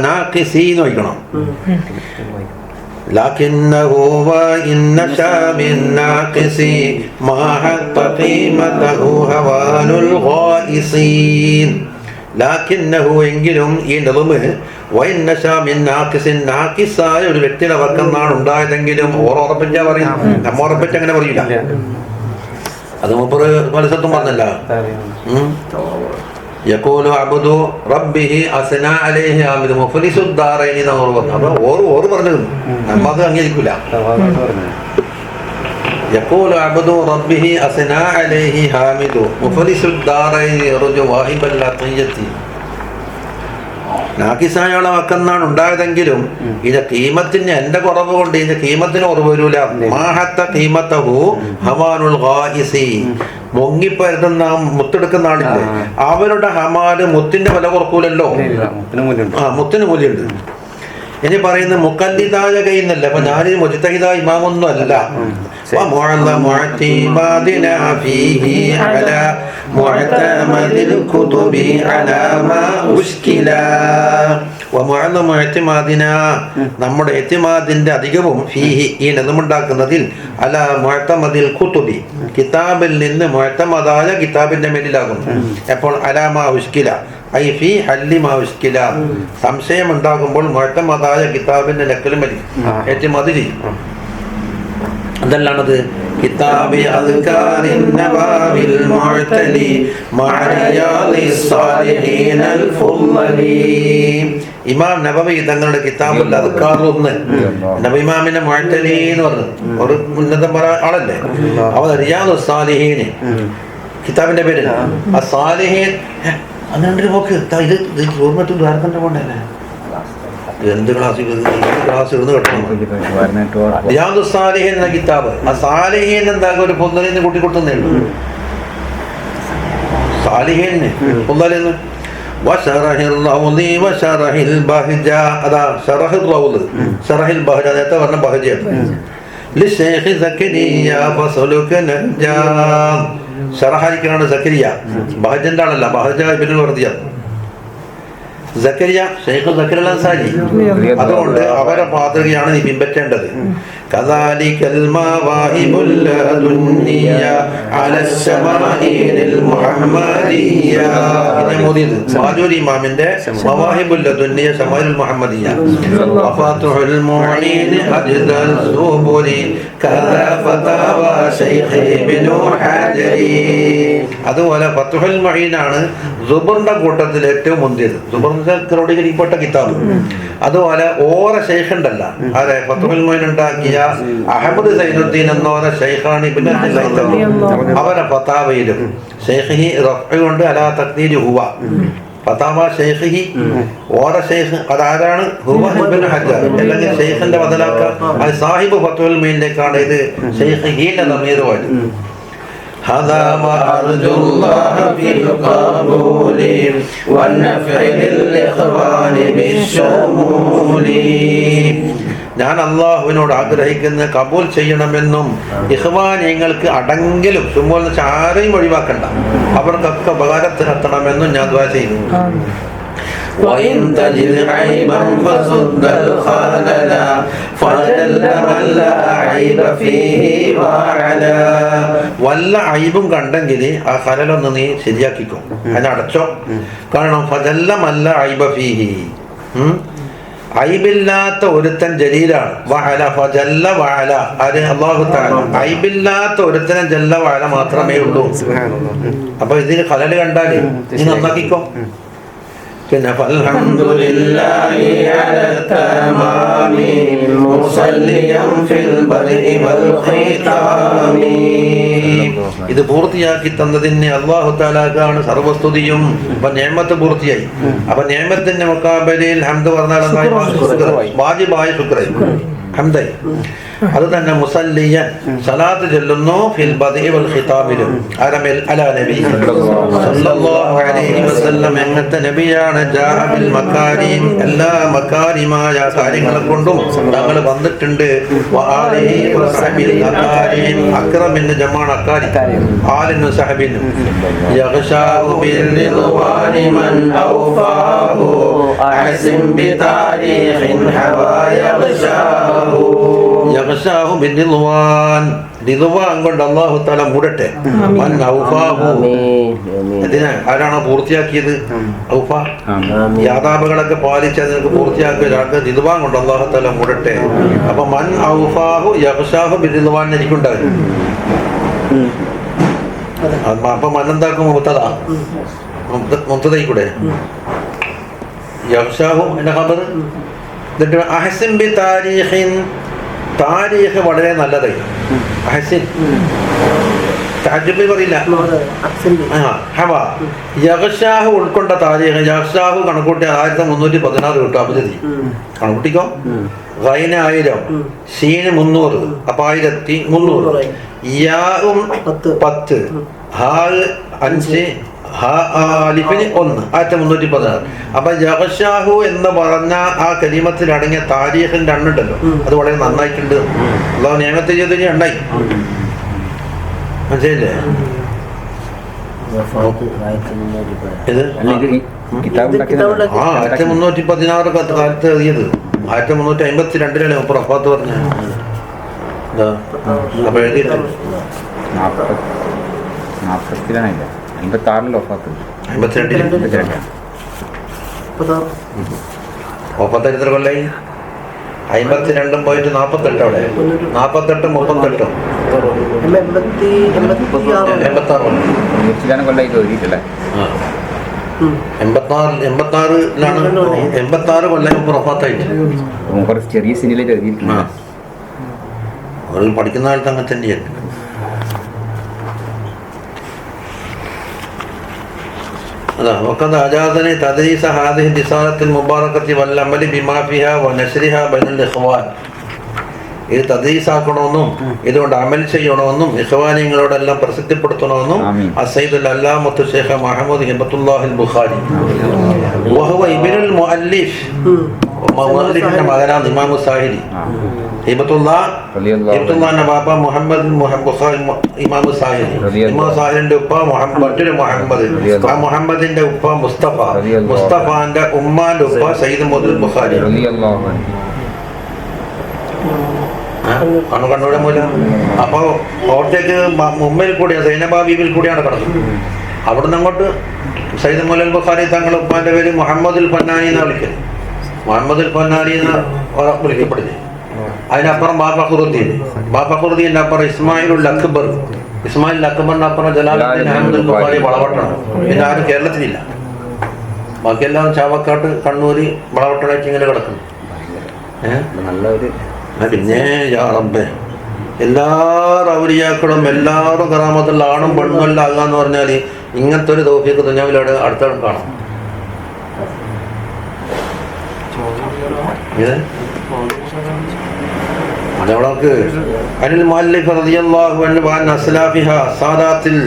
ناقصين ويقرأ لكنه وإن نشا من ناقص ما حتى قيمته هوان الغائسين. ലാക്കിന്നഹു, എങ്കിലും ഈ നെളുമ് നാക്കിസായ ഒരു വ്യക്തിയുടെ വർക്കെന്നാണ് ഉണ്ടായതെങ്കിലും ഓർപ്പിച്ചാ പറയും. നമ്മ ഉറപ്പിച്ച് അങ്ങനെ പറയില്ല. അത് മുപ്പറ് പല സ്ഥലത്തും പറഞ്ഞല്ല. യഖൂലു അബ്ദു റബ്ബിഹി അസ്നാ അലൈഹി ആമിദു മുഫ്ലിസുദ് ദാറൈനി എന്ന് പറഞ്ഞു. അപ്പൊ ഓറ് പറഞ്ഞത് നമ്മ അത് അംഗീകരിക്കില്ല. يقول عبد ربه أثنى عليه حامد مفلس الدارين يرجو واهب اللطية. നാക്കിസായുള്ള വക്കെന്നാണ് ഉണ്ടായതെങ്കിലും ഇതിന്റെ കീമത്തിന് എന്റെ കുറവ് കൊണ്ട് ഇതിന്റെ കീമത്തിന് കുറവ് വരൂല. മാഹത്ത കീമത്തഹു ഹവാനുൽ ഗായിസി, മുങ്ങിപ്പരുന്ന മുത്തെടുക്കുന്ന ആളില്ലേ, അവരുടെ ഹമാല് മുത്തിന്റെ വില കുറക്കൂലല്ലോ. മുത്തിന് മൂല്യമുണ്ട്. ഇനി പറയുന്ന മുഖല്ലിദായ കൈന്നല്ല. അപ്പൊ ഞാനൊരു മുജ്തഹിദായ ഇമാമൊന്നും അല്ല. ومعظم اعتمادنا فيه على معتمد الكتب على ما أشكل ومعظم اعتمادنا നമ്മുടെ എത്തിമാദിന്റെ അധികവും ഫീഹി ഈ നദമുണ്ടാക്കുന്നതിൽ അല മുഅ്തമദിൽ കുതുബി കിതാബിൽ നിന്ന് മുഅ്തമദായ കിതാബിന്റെ മേലിലാകുന്നു. അപ്പോൾ അലാമാ ഉഷ്കില ഐ ഫീ ഹല്ലി മാ ഉഷ്കില സംശയം ഉണ്ടാകുമ്പോൾ മുഅ്തമദായ കിതാബിന്റെ നക്കലും മതി എത്തിമാദ് ചെയ്യും. അതെല്ലാണത് കിതാബി അദ്കാരിൻ നവാവിൽ മുഅ്തലി മഅരിയാലിസ് സാലിഹീനൽ ഫുള്ളലി. ഇമാം നബവി തങ്ങളുടെ കിതാബുൽ അദ്കാർ ഒന്ന് നബി ഇമാമിന്റെ മുഅ്തലി എന്ന് പറഞ്ഞു ഒരു ഉന്നതം ആളല്ലേ. അവർ റിയാദുസ് സാലിഹീൻ കിതാബിന്റെ പേര് ആ സാലിഹീൻ അങ്ങനെ നോക്ക്. ഇത് ഓർമ്മ ദ്വാരത്തിന്റെ കൊണ്ടല്ലേ എന്ത് ക്ലാസ് ഇരുന്ന് കിട്ടണം. റിയാദുസ് സാലിഹീൻ എന്ന കിതാബ് ആ സാലിഹീൻ എന്താകും ഒരു പൊന്നലിന്ന് കൂട്ടിക്കൊട്ടുന്നേ ഉള്ളൂ. സാലിഹീന് പൊന്നലെന്ന് വശറഹിൽ റൗളി വശറഹിൽ ബഹജ. അതാ ഷറഹിൽ റൗള് ഷറഹിൽ ബഹജ നേരത്തെ പറഞ്ഞ ബഹജയാണ്. ലിശൈഖ് സക്കരിയ ഫസലുക നജാ. ഷറഹാരിക്കാണ് സക്കരിയ, ബഹജന്റെ ആളല്ല. ബഹജ ഇബ്നുൽ വർദിയ സക്കരിയ ഷെയ്ഖ് സക്കരിയ അൻസാരി. അതുകൊണ്ട് അവരെ മാതൃകയാണ് നീ പിൻപറ്റേണ്ടത്. കദാലികൽ മവാഹിബുൽ ലദുന്നിയ അലശ്ശമാഇനിൽ മുഹമ്മദിയ. മോദിയത് മാജൂരി ഇമാമിന്റെ മവാഹിബുൽ ലദുന്നിയ ശമാഇലുൽ മുഹമ്മദിയ. വഫാത്തുൽ മുഈൻ അജ്ദൽ സുബുരി കദാ ഫതാവ ഷെയ്ഖ് ഇബ്നു ഹജരി. അതുപോലെ ഫത്ഹുൽ മുഈനാണ് സുബറിന്റെ കൂട്ടത്തിൽ ഏറ്റവും മുന്തിയത്. സുബർപ്പെട്ട കിതാബ്. അതുപോലെ ഓരോ ഷെയ്ഖ് ഉണ്ടല്ല അതെ ഫത്ഹുൽ മുഈൻ ഉണ്ടാക്കിയ അഹമ്മദ് സൈനുദ്ദീൻ എന്നോരെ ഷെയ്ഖാണ് ഇബ്നു ഹജരി. അവരെ ഫതാവയിലും ഷെയ്ഖി റഫ്ഉ കൊണ്ട് അലാ തഖ്ദീരി ഹുവ ഫതാവ ഷെയ്ഖി ഓരോ ഷെയ്ഖ് അതാരാണ് ഹുവ ഇബ്നു ഹജർ അല്ലെങ്കിൽ ഷെയ്ഖിന്റെ ബദലാക്ക അത് സാഹിബ് ഫത്ഹുൽ മുഈനിലേക്കാണ്. ഇത് ഷെയ്ഖിന്റെ ദമീറുമായി هذا وأرجو الله في القبول والنفع للإخوان بالشمول. ഞാൻ അള്ളാഹുവിനോട് ആഗ്രഹിക്കുന്ന കബൂൽ ചെയ്യണമെന്നും ഇഖ്വാനിങ്ങൾക്ക് അടങ്കിലും ചുമ്മാ ആരെയും ഒഴിവാക്കണ്ട അവർക്കൊക്കെ ഉപകാരത്തിനെത്തണമെന്നും ഞാൻ ദുആ ചെയ്യുന്നു. وإن تجد عيبا فسد الخلل فجل من لا عيب فيه وعلا. വല്ല അയ്ബും കണ്ടെങ്കിൽ ആ ഖലലൊന്ന് നീ ശരിയാക്കിക്കോ, അതിനടച്ചോ. കാരണം ഫജല്ല മല്ല ഐബ ഫീഹി ഐബില്ലാത്ത ഒരുത്തൻ ജലീലാണ്. വഅല ഫജല്ല വഅല അത് അല്ലാഹു തആല ഐബില്ലാത്ത ഒരുത്തനെ ജല്ല വഅല മാത്രമേ ഉള്ളൂ. അപ്പൊ ഇതിന് ഖലൽ കണ്ടാൽ നീ നന്നാക്കിക്കോ. പിന്നെ ഫൽഹംദുലില്ലാഹി അലാ തമാമി മുസല്ലിയൻ ഫിൽ ബദഇ വൽ ഖിതാമി. ഇത് പൂർത്തിയാക്കി തന്നതിന് അല്ലാഹു തആലക്കാണ് സർവസ്തുതിയും. അപ്പൊ നിഅമത്ത് പൂർത്തിയായി. അപ്പൊ നിഅമത്തിന്റെ മുഖാബിലയിൽ ഹംദ് പറഞ്ഞാൽ വാജിബായ ശുക്രായി ഹംദായി. അത് തന്നെ മുസല്ലിയൻ സലാത്ത് ചൊല്ലുന്നു ഫിൽ ബദഇ വൽ ഖിതാമിലും അറമിൽ അലാ നബി സല്ലല്ലാഹു അലൈഹി വസല്ലം. എങ്ങനത്തെ നബിയാണ് ജാഅ ബിൽ മകാരിം എല്ലാ മകാരിമായ കാര്യങ്ങളെ കൊണ്ടും തങ്ങൾ വന്നിട്ടുണ്ട്. വആലിഹി വസഹബിൽ അകാരിം അക്രമിന്റെ ജമാഅ അക്കാരി ആലിനു സഹബിനും യഗ്ശാഹു ബിൽ റിദ്വാനി മൻ ഔഫാഹു അഹ്സിൻ ബി താരീഖിൻ ഹവാ യഗ്ശാഹു യഗ്ശാഹു ബിൽ റിദ്വാൻ. റിദ്വാൻ കൊണ്ട് അല്ലാഹു തആല മൂടട്ടെ. മൻ ഔഫാഹു അതിനെ ആരാണോ പൂർത്തിയാക്കിയത് ഔഫ യാഥാബുകളൊക്കെ പാലിച്ച് അതിനൊക്കെ പൂർത്തിയാക്കിയ റിദ്വാൻ കൊണ്ട് അല്ലാഹു തആല മൂടട്ടെ. അപ്പൊ മൻ ഔഫാഹു യഗ്ശാഹു ബിൽ റിദ്വാൻ എനിക്കുണ്ടാകും. അപ്പൊ മനെന്താക്കും മുത്തതായി കൂടെ യഗ്ശാഹു എന്റെ ഖബർ. എന്നിട്ട് അഹ്സിൻ ബി താരീഖിൻ താരീഖ് വളരെ നല്ലതായി. അഹ്സിൻ തഅജ്ജുബ് പറയില്ല. യഗ്ശാഹു ഉൾക്കൊണ്ട താരീഖ് യഗ്ശാഹു കണക്കൂട്ടി 1316 കിട്ടും. അബജദി കണക്കൂട്ടിക്കോ. ഗൈന 1000 സീന് 300 അപ്പൊ 1300 യാഉം 10 ഹാ 5 അലിഫിന് 1 1316. അപ്പൊ യഗ്ഷാഹു എന്ന് പറഞ്ഞ ആ കലിമത്തിൽ അടങ്ങിയ താരീഖിന്റെ എണ്ണുണ്ടല്ലോ, അത് വളരെ നന്നായിട്ടുണ്ട്. അള്ളാഹു നിയമത്തെ ചെയ്ത് ഉണ്ടായി, മനസ്സിലല്ലേ? ഇത് 1316 കാലത്ത് എഴുതിയത്. 1352 വഫാത്ത് പറഞ്ഞ. അപ്പൊ എഴുതിയിട്ടില്ല. 52 വഫാത്ത്. 52 വഫാത്ത് എത്ര കൊല്ലായി? 52 പോയിട്ട് 48 അവിടെ. 48 38 86 കൊല്ലായി എഴുതിയിട്ടില്ലേ? 86 കൊല്ലം വഫാത്തായിട്ട്. ചെറിയ സിനിമയിലേക്ക് എഴുതിയിട്ടില്ല. അവർ പഠിക്കുന്ന കാലത്ത് അങ്ങനെ തന്നെയാണ്. അതാ وقد أجازني تدريس هذه الرسالة المباركة والعمل بما فيها ونشرها بين الإخوان. ഇത് തദ്രീസാക്കണമെന്നും ഇതുകൊണ്ട് അമൽ ചെയ്യണമെന്നും ഇഖ്വാനികളോടെല്ലാം പ്രസിദ്ധിപ്പെടുത്തണമെന്നും അസയ്യിദുൽ അല്ലാമത്തു ശൈഖ് മുഹമ്മദ് ഹിബത്തുല്ലാഹിൽ ബുഖാരി വഹുവ ഇബ്നുൽ മുഅല്ലിഫ്, മുഅല്ലിഫിന്റെ മകനാണ് ഇമാം സാഹിരി. ഹിബത്തുല്ലാഹിന്റെ ബാപ്പ മുഹമ്മദ് ബുഖാരി, ഇമാം സാഹിരി. ഇമാം സാഹിരിന്റെ ഉപ്പ മറ്റൊരു മുഹമ്മദ്, ആ മുഹമ്മദിന്റെ ഉപ്പ മുസ്തഫ, മുസ്തഫാന്റെ ഉമ്മാന്റെ ഉപ്പ സയ്യിദ് മുഹമ്മദ് ബുഖാരി. കണ്ണൂടെ മൂലം. അപ്പൊ ഓർത്തേക്ക് മുംബൈയിൽ കൂടിയാണ്, സൈനബാബീബിൽ കൂടിയാണ് കിടക്കുന്നത്. അവിടുന്ന് അങ്ങോട്ട് സയ്യിദ് മുഹമ്മദ് ബുഖാരി തങ്ങളുടെ ഉപ്പാന്റെ പേര് മുഹമ്മദുൽ ഫന്നാനി എന്ന് വിളിക്കുന്നത്. മുഹമ്മദുൽ ഫന്നാനി എന്ന് വിളിക്കപ്പെടുന്നത്. അതിനപ്പുറം ബാഫഖുറുദ്ദീൻ അപ്പുറം ഇസ്മായിലുൽ അക്ബർ, ഇസ്മായിൽ അക്ബറിന്റെ അപ്പുറം ജലാലുദ്ദീൻ അഹമ്മദുൽ ബുഖാരി വളവട്ടണം. പിന്നെ ആരും കേരളത്തിലില്ല. ബാക്കിയെല്ലാം ചാവക്കാട്ട്, കണ്ണൂര്, വളവട്ടണായിട്ട് ഇങ്ങനെ കിടക്കുന്നു. നല്ലൊരു പിന്നെ യാ റബ്ബേ, എല്ലാ ഔലിയാക്കളും എല്ലാവരും കറാമത്തുള്ള ആണും പെണ്ണും എല്ലാം ആകാന്ന് പറഞ്ഞാൽ ഇങ്ങനത്തെ ഒരു തൗഫീഖ് ദുനിയാവിലൂടെ അടുത്തടും കാണാം. അതവൾക്ക് അനിൽ മുഅല്ലിഫ് റളിയല്ലാഹു അൻഹു അൻ അസ്ലാഫിഹ സാദാത്തിൽ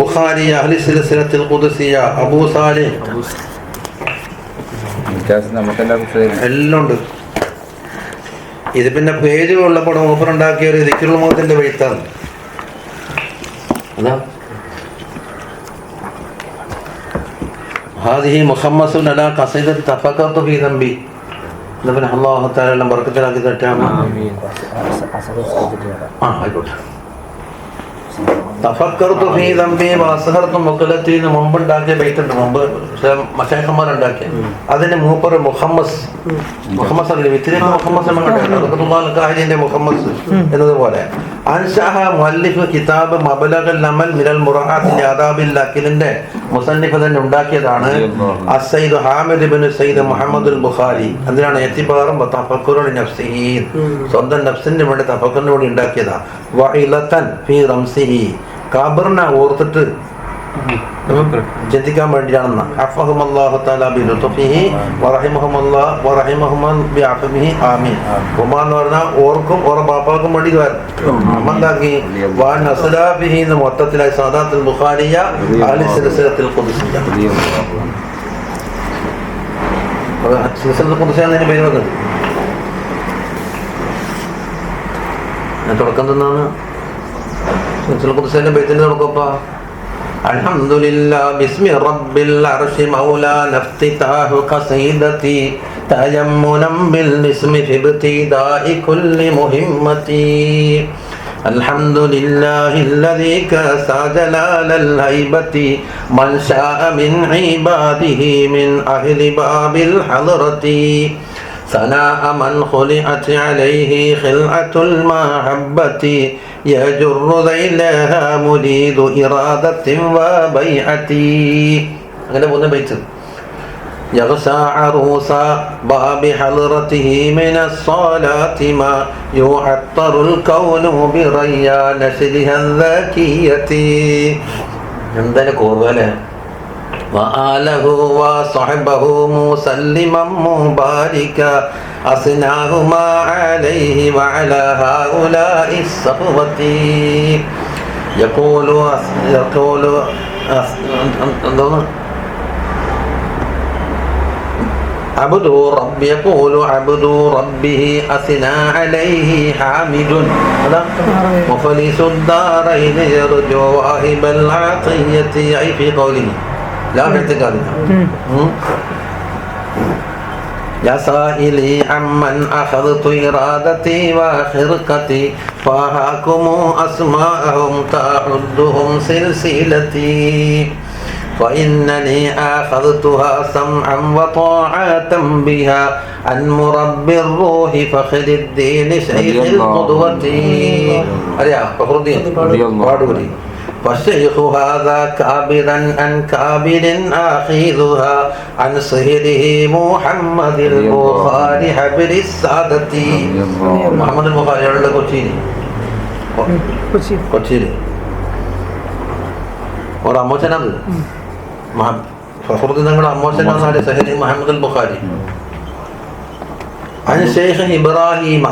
ബുഖാരി അഹ്ലി സിൽസിലത്തിൽ ഖുദ്സിയ അബൂ സാലിഹ് എല്ലാം ഉണ്ട്. ഇത് പിന്നെ പേജ് ഉള്ളപ്പോൾ മൂപ്പറുണ്ടാക്കിയ ഒരു ദിക്റുൽ മൗത്തിന്റെ വെഴുത്താണ്. അതാ ഹാദിഹി മുഹമ്മദുൻ അലാ ഖസീദത്തി തഫക്കറതു ഫീ ദംബി. പിന്നെ അല്ലാഹു തആല എല്ലാം ബർക്കത്തിലാക്കി തട്ടാണ്. ആയിക്കോട്ടെ. തഫക്കറതു ഫീ ദംബി വഅസ്ഹറതു മുഖലത്തിന് മുമ്പുണ്ടാക്കിയ ബൈത്തുണ്ട്, മുമ്പ് മശൈഖന്മാരുണ്ടാക്കിയ. അതിന് മൂപ്പർ മുഹമ്മദ് അല്ലേ, വിത്തിരിന്റെ മുഹമ്മദ് മുഹമ്മദ് എന്നതുപോലെ അൻഷഹ മുഅല്ലിഫ് കിതാബ് മബ്ലഗുൽ അമൽ മിനൽ മുറാഅത്തി ആദാബിൽ അഖിലിന്റെ മുസന്നിഫ് തന്നെ ഉണ്ടാക്കിയതാണ് അസ്സയ്യിദ് ഹാമിദ് ഇബ്നു സയ്യിദ് മുഹമ്മദുൽ ബുഖാരി. അതിനാണ് എത്തിബാറും തഫക്കുറുൻ നഫ്സിഹി, സ്വന്തം നഫ്സിന്റെ വേണ്ടി തഫക്കുറിന് വേണ്ടി ഉണ്ടാക്കിയതാ. വഇലതൻ ഫീ റംസിഹി, ഖബറിനെ ഓർത്തിട്ട് ചിന്തിക്കാൻ വേണ്ടിയാണെന്ന്. അഫഹുമല്ലാഹു തആല ബിലുത്ഫിഹി വറഹിമഹുമല്ലാഹ് വറഹിമഹുമൻ ബിഅഫ്വിഹി ആമീൻ. ഉമ്മ എന്ന് പറഞ്ഞാൽ ഓർക്കും ഓറ ബാപ്പാക്കും വേണ്ടി എന്താക്കി വാൻ അസ്ലാഫിഹി എന്ന് മൊത്തത്തിലായി സാദാത്തുൽ ബുഖാരിയ അഹ്ലി സിൽസിലത്തുൽ ഖുദ്സിയ. സിൽസിലത്തുൽ ഖുദ്സിയ എന്നതിന് പേര് വന്നത് ഞാൻ തുടക്കം തന്നാണ്. സിൽസിലത്തുൽ ഖുദ്സിയന്റെ ബൈത്തിന്റെ തുടക്കപ്പാ അൽഹംദുലില്ലാഹ് ബിസ്മി റബ്ബിൽ അർശി മൗലാനാ ഇഫ്തിതാഹു ഖസീദതി തയമ്മുനം ബിൽ ഇസ്മി ഫി ഇബ്തിദാഇ കുല്ലി മുഹിമ്മതി. അൽഹംദുലില്ലാഹില്ലദീ കസാ ജലാലൽ ഹൈബതി മൻ ശാഅ മിൻ ഇബാദിഹി മിൻ അഹ്ലി ബാബിൽ ഹളറതി സനാഅ മൻ ഖുലിഅത് അലൈഹി ഖിൽഅത്തുൽ മഹബ്ബതി يجر ذيلها مريد إرادة وبيعتي. അങ്ങനെ പോകുന്ന ബൈത്ത്. يغشى عروس باب حضرته من الصلاة ما يعطر الكون بريا نسلها الذكية. എന്താണ് കോർവല്ലേ. وآله وصحبه مسلما مباركا أثناهما عليه وعلى هؤلاء الصحبة. يقول എന്തോന്ന് عبد رب يقول عبد ربه أثنى عليه حامد هذا مفلس الدارين يرجو واهب العطية أي في قوله لا في اعتقادنا يا سائلي عمن أخذت إرادتي وخرقتي فهاكم أسماءهم تعدهم سلسلتي فإنني أخذتها سمعا وطاعة بها عن مرب الروح فخر الدين شيخ القدوة أريا فخر الدين وادوري فالشيخ هذا كابرا عن كابر آخذها عن صهره محمد البخاري حبر السادة محمد البخاري على കൊച്ചിയിൽ ഒരു അമ്മോച്ചനാണ് ഫഖറുദ്ദീൻ തങ്ങളുടെ അമ്മോച്ചനാണ് സഹീൽ മുഹമ്മദ് അൽ ബുഖാരി. അതിന് ശേഷം ഇബ്രാഹിമ,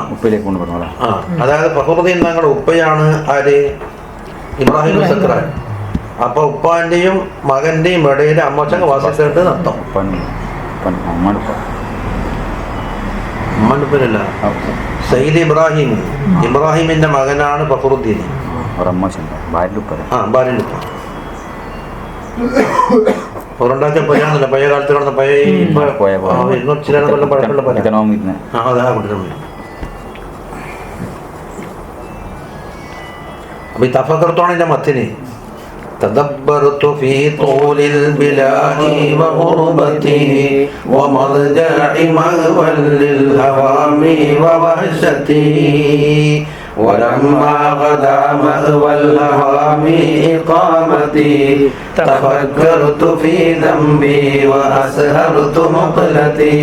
അതായത് ഫഖറുദ്ദീൻ തങ്ങളുടെ ഉപ്പയാണ് ആര്? ഇബ്രാഹിം സക്രാൻ. അപ്പൊ ഉപ്പാന്റെയും മകന്റെയും ഇടയിൽ അമ്മോച്ചക്ക് വാസിച്ചിട്ട് നടത്തും. ഉമ്മനുപ്പനല്ല, സയ്യിദ് ഇബ്രാഹിം, ഇബ്രാഹിമിന്റെ മകനാണ് ഫഖറുദ്ദീൻ. ഭാര്യന്റെ ഒരണ്ടാച്ച പയ്യാണല്ലോ, പഴയ കാലത്ത് കിടന്ന പഴയ ചില കൊല്ലം പഴക്കമുള്ള പയ്യ. അതാ കൊടുത്തിട്ടുണ്ട്. അപ്പൊ ഈ തഫക്കറത്തോണിന്റെ മത്തിന് تدبرت في طول البلاء وغربته ومضجع مغوى للهوام ووحشتي ولما غدا مأوى الهوام إقامتي تفكرت في ذنبي وأسهرت مقلتي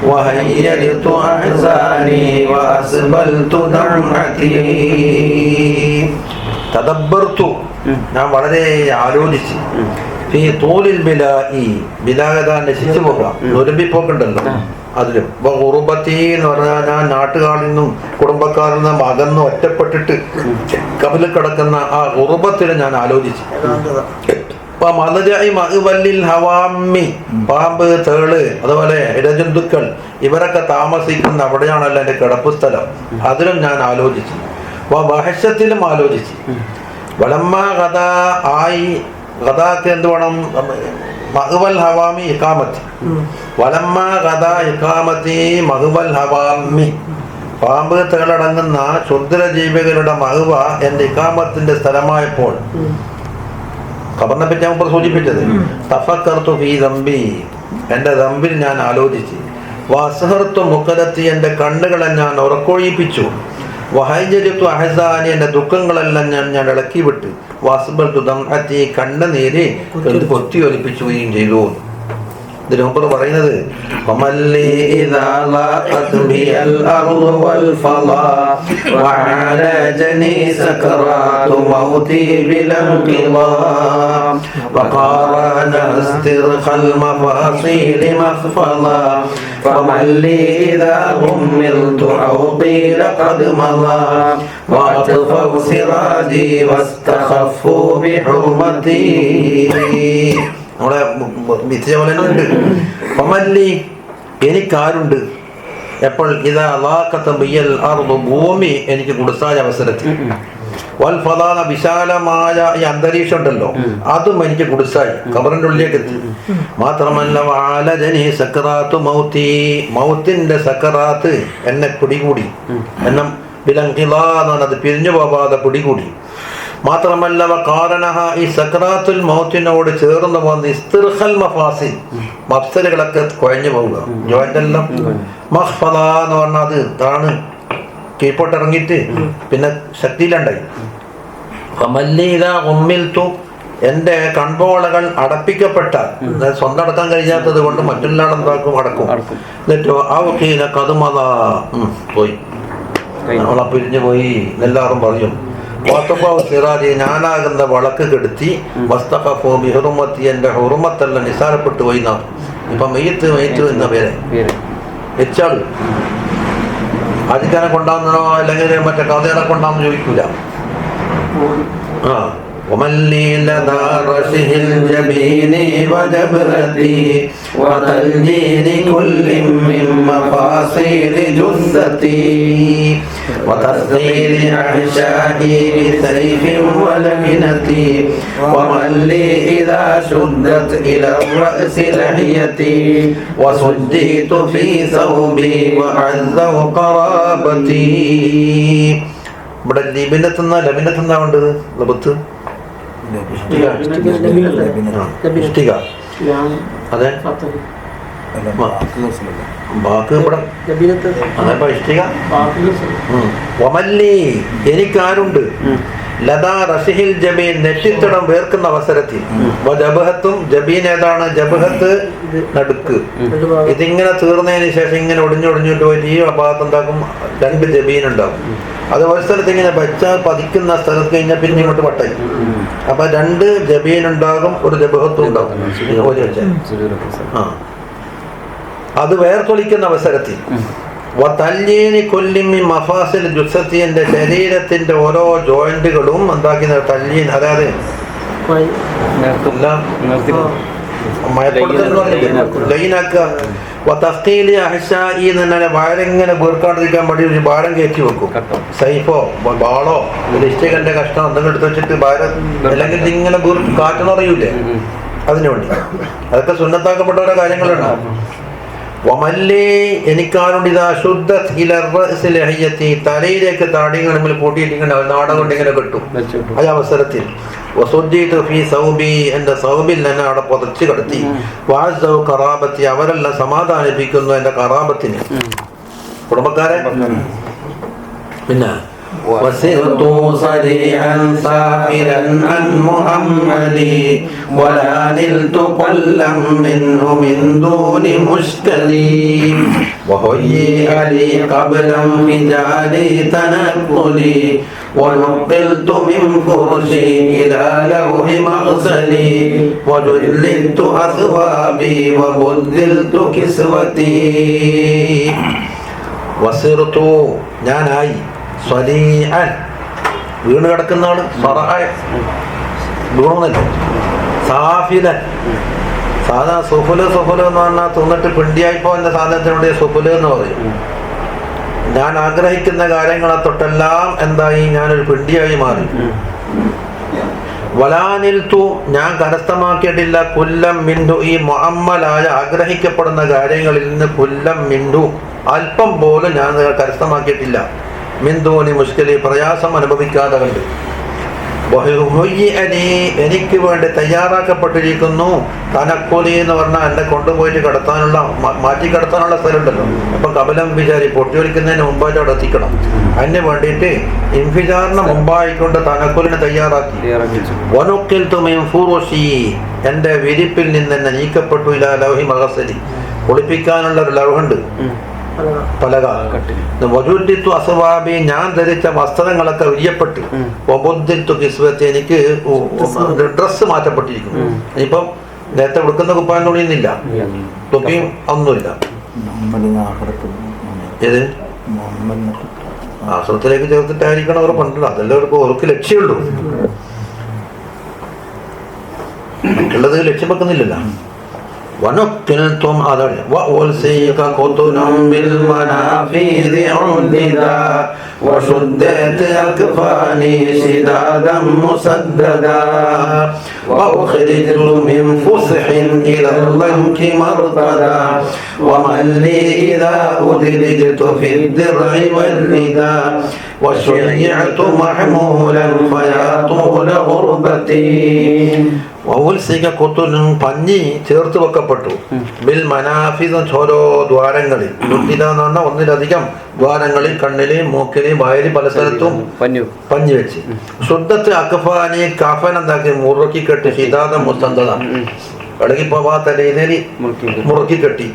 وهيلت أحزاني وأسبلت دمعتي തദബ്ബർത്തു, ഞാൻ വളരെ ആലോചിച്ച്. ഈ തോലിൽ ബിലായി, ബിലാഗത നശിച്ചു പോകാം, നൊരുമ്പിപ്പോക്കുണ്ടല്ലോ അതിലും. ഇപ്പൊ ഉറുബത്തി എന്ന് പറഞ്ഞാൽ ഞാൻ നാട്ടുകാരിൽ നിന്നും കുടുംബക്കാരിൽ നിന്നും അകന്ന് ഒറ്റപ്പെട്ടിട്ട് കബലിൽ കിടക്കുന്ന ആ ഉറുബത്തിൽ ഞാൻ ആലോചിച്ചു. ഹവാമി, പാമ്പ്, തേള്, അതുപോലെ ഇടജന്തുക്കൾ ഇവരൊക്കെ താമസിക്കുന്ന അവിടെയാണല്ലോ എൻ്റെ കിടപ്പ് സ്ഥലം. അതിലും ഞാൻ ആലോചിച്ചു. വഹശത്തിലും ആലോചിച്ച്. വലമ്മ കഥ ആയി, കഥാക്ക് എന്ത് വേണം? മഹുവൽ ഹവാമി ഇഖാമത്തി. വലമ്മ കഥ ഇഖാമത്തി മഹുവൽ ഹവാമി, പാമ്പ് തേളടങ്ങുന്ന ക്ഷുദ്രജീവികളുടെ മഹുവ എൻ്റെ ഇഖാമത്തിന്റെ സ്ഥലമായപ്പോൾ, ഖബറിനെ പറ്റി ഞാൻ സൂചിപ്പിച്ചത്, തഫക്കർതു ഫീ ദംബി, എൻ്റെ ദമ്പിൽ ഞാൻ ആലോചിച്ച്. വസ്ഹർതു മുഖലത്തി, എൻ്റെ കണ്ണുകളെ ഞാൻ ഉറക്കൊഴിപ്പിച്ചു. വഹൈജലിത്തു അഹസാനി, എൻ്റെ ദുഃഖങ്ങളെല്ലാം ഞാൻ ഇളക്കി വിട്ട്. വാസ്ബൽതു ദംഅത്തി, കണ്ണുനീര് പൊത്തി ഒലിപ്പിച്ചുകയും ചെയ്തു. ഇതിന് മുമ്പ് പറയുന്നത് فمن لي إذا غمرت أو قيل قد مضى وأطفأوا سراجي واستخفوا بحرمتي. നമ്മുടെ വിദ്യാലയനുണ്ട്. ഫമല്ലി, എനിക്കാരുണ്ട്? എപ്പോൾ? ഇതാ ലാഖത ബിയൽ അർദു, ഭൂമി എനിക്ക് കൊടുത്തായ അവസരത്തിൽ. വൽ ഫളാന, വിശാലമായ ഈ അന്തരീക്ഷം ഉണ്ടല്ലോ, അതും എനിക്ക് കുടിസായി, ഖബറിന്റെ ഉള്ളിലേക്ക് എത്തി. മാത്രമല്ല വഅലജനി സക്കറാത്തു മൗതി, മൗത്തിന്റെ സക്കറാത്ത് എന്നെ പിടികൂടി. എന്നെ ബിലൻഖിലാ, അത് പിരിഞ്ഞു പോവാതെ പിടികൂടി. മാത്രമല്ല വഖാറനഹ, ഈ സക്കറാത്തുൽ മൗത്തിനോട് ചേർന്ന് വന്ന് ഇസ്തിർഖൽ മഫാസിൽ, മഫ്സലുകളൊക്കെ കുഴഞ്ഞു പോവുക, ജോയിന്റ് എല്ലാം. മഖ്ഫല എന്ന് പറഞ്ഞാൽ അത് താണ് കീഴ്പോട്ട് ഇറങ്ങിയിട്ട് പിന്നെ ശക്തിയിലുണ്ടായി. എന്റെ കൺപോളകൾ അടപ്പിക്കപ്പെട്ടാൽ, സ്വന്തം അടക്കാൻ കഴിയാത്തത് കൊണ്ട് മറ്റൊരാൾ എന്താക്കും? അടക്കും. എന്നിട്ടോ ആ കതുമത പോയി, അവളെ പിരിഞ്ഞു പോയി എല്ലാവരും പറയും. സിറാജി, ഞാനാകുന്ന വളക്ക് കെടുത്തി. വസ്തഖഫു ബിഹുറുമത്തി, എന്റെ ഹുറുമത്തെല്ലാം നിസാരപ്പെട്ടു പോയി. നാം ഇപ്പൊ മെയ്യത്ത് എന്ന പേരെ വെച്ചാൾ ആദ്യക്കാനെ കൊണ്ടാവുന്നോ അല്ലെങ്കിൽ മറ്റേ കഥകളെ കൊണ്ടാന്ന് ചോദിക്കൂല. ومن لي لدى رشه الجبين وجبرتي وتلجين كل من مفاصيل جثتي وتسخير أحشائي بسيف ولمنتي ومن لي إذا شدت إلى الرأس لحيتي وسجيت في ثوبي وعزوا قرابتي. ഇവിടെ ലിബിനത്തുന്ന ലബിനത്തുന്ന വേണ്ടത് ലബത്ത് ഇഷ്ടിക. അതെ ബാക്ക് ഇവിടെ അതപ്പോ ഇഷ്ടിക. വമല്ലി എനിക്കാരുണ്ട് ലതാ റസിഹിൽ ജബീൻ നെറ്റിത്തടം വേർക്കുന്ന അവസരത്തിൽ ജബഹത്തും ജബീൻ ഏതാണ്? ജബഹത്ത് നടുക്ക്. ഇതിങ്ങനെ തീർന്നതിന് ശേഷം ഇങ്ങനെ ഒടിഞ്ഞൊടിഞ്ഞിട്ട് പോയി ഈ ഭാഗത്ത് എന്താക്കും? 2 ജബീൻ ഉണ്ടാവും. അത് ഒരു സ്ഥലത്ത് ഇങ്ങനെ വെച്ചാൽ പതിക്കുന്ന സ്ഥലത്ത് കഴിഞ്ഞാൽ പിന്നെ ഇങ്ങോട്ട് വട്ടായി. അപ്പൊ 2 ജബീൻ ഉണ്ടാകും, ഒരു ജബഹത്തും ഉണ്ടാകും. അത് വേർത്തൊളിക്കുന്ന അവസരത്തിൽ എന്റെ ശരീരത്തിന്റെ ഓരോ ജോയിന്റുകളും എന്താക്കുന്ന തല്ലീൻ, അതായത് ലൈനാക്കുക. വയറിങ്ങനെ വീർക്കാണ്ടിരിക്കാൻ വേണ്ടി ഒരു ഭാരം കയറ്റി വെക്കും. സൈഫോ ബാളോ ഇഷ്ടികന്റെ കഷ്ണം എന്തെങ്കിലും എടുത്ത് വെച്ചിട്ട് ഭാരം, അല്ലെങ്കിൽ ഇങ്ങനെ കാറ്റെന്നറിയൂലേ, അതിനു വേണ്ടി. അതൊക്കെ സുന്നത്താക്കപ്പെട്ട ഓരോ കാര്യങ്ങളുണ്ടാവും. വമല്ലി എനിക്കാരുണ്ട് ഇതാ ശുദ്ധ തലയിലേക്ക് താടികൾ നമ്മൾ കൂട്ടിയിട്ടിങ്ങനെ നാടകം കൊണ്ട് ഇങ്ങനെ കെട്ടും. ആ അവസരത്തിൽ എന്റെ സൗബിൽ എന്നെ അവിടെ പുതച്ച് കിടത്തി. വാസൗ കറാബത്തി അവരെല്ലാം സമാധാനിപ്പിക്കുന്നു എന്റെ കറാബത്തിന്, കുടുംബക്കാരെ. പിന്നെ وسرت صريعا سافرا عن محمدي ولا نلت كلا منه من دون مشكلي وهيئ لي قبل انفجاري تنقلي ونقلت من فرشي إلى لوح مغسلي وجلدت أثوابي وبدلت كسوتي. وسرت ഞാനായി സ്വലീഅൻ വീണ് കിടക്കുന്നതാണ്. വീണൊന്നല്ല, സാഫിലൻ. സാധാ സുഫുല് സുഫുല് എന്ന് പറഞ്ഞാൽ തിന്നിട്ട് പിണ്ടിയായിപ്പോ എന്റെ സാധനത്തിനുണ്ട് സുഫുല് എന്ന് പറയും. ഞാൻ ആഗ്രഹിക്കുന്ന കാര്യങ്ങളെ തൊട്ടെല്ലാം എന്തായി? ഞാനൊരു പിണ്ടിയായി മാറി. വലാനിൽത്തു ഞാൻ കരസ്ഥമാക്കിയിട്ടില്ല കുല്ലം മിൻഡു ഈ മുഅമ്മലായ ആഗ്രഹിക്കപ്പെടുന്ന കാര്യങ്ങളിൽ നിന്ന് കുല്ലം മിൻഡു അല്പം പോലും ഞാൻ കരസ്ഥമാക്കിയിട്ടില്ല. മിന്ദൂനി മുഷ്കിലി പ്രയാസം അനുഭവിക്കാതെ കണ്ട്. എനിക്ക് വേണ്ടി തയ്യാറാക്കപ്പെട്ടിരിക്കുന്നു തനക്കുലി എന്ന് പറഞ്ഞാൽ എന്നെ കൊണ്ടുപോയിട്ട് കിടത്താനുള്ള മാറ്റി കിടത്താനുള്ള സ്ഥലമുണ്ടല്ലോ. അപ്പൊ കപിലം വിചാരി പൊട്ടിയൊലിക്കുന്നതിന് മുമ്പായിട്ട് അവിടെ എത്തിക്കണം. അതിന് വേണ്ടിയിട്ട് ഇൻഫിജാറിന് മുമ്പായിക്കൊണ്ട് തനക്കുലിന് തയ്യാറാക്കി. വനുക്കിൽ തുമീം ഫുറുഷി എന്റെ വിരിപ്പിൽ നിന്ന് എന്നെ നീക്കപ്പെട്ടു. ഇലാ ലൗഹി മഗസലി കുളിപ്പിക്കാനുള്ള ഒരു ലൗഹുണ്ട്, പലക. വജുദ്ദിത്തു അസ്വാബി ഞാൻ ധരിച്ച വസ്ത്രങ്ങളൊക്കെ ഉയ്യപ്പെട്ട്. വബുദ്ദിത്തു കിസ്വത്തി എനിക്ക് ഡ്രസ്സ് മാറ്റപ്പെട്ടിരിക്കുന്നു. ഇനിയിപ്പം നേരത്തെ കൊടുക്കുന്ന കുപ്പായം തുണിയുന്നില്ല, തൊപ്പിയും ഒന്നുമില്ല. ഏത് ആശ്രമത്തിലേക്ക് ചേർത്തിട്ടായിരിക്കണം അവർ പണ്ടുള്ളത്. അതെല്ലാം അവർക്ക് ലക്ഷ്യമുള്ളൂ, മറ്റുള്ളത് ലക്ഷ്യം വെക്കുന്നില്ലല്ലോ. ونكلتم أذر وألسيك قطنا بالمنافذ عددا وشدت أكفاني شدادا مسددا وأخرجت من فسح إلى اللنك مرتدا ومن لي إذا أدرجت في الدرع والردى وشيعت محمولا فيا طول غربتي. പഞ്ഞി ചേർത്ത് വെക്കപ്പെട്ടു. ബിൽ മനാഫിദ് ഓരോ ദ്വാരങ്ങളിൽ, എന്ന് പറഞ്ഞാൽ ഒന്നിലധികം ദ്വാരങ്ങളിൽ, കണ്ണില്, മൂക്കില്, വായില്, പല സ്ഥലത്തും പഞ്ഞി വെച്ച്. ശുദ്ധത്ത് അക്ഫാനി കഫൻ എന്താക്കി മുറുക്കി കെട്ടി. ഹിദാദ മുസ്തദ ഇളകി പോവാത്ത രീതിയിൽ മുറുക്കി കെട്ടി.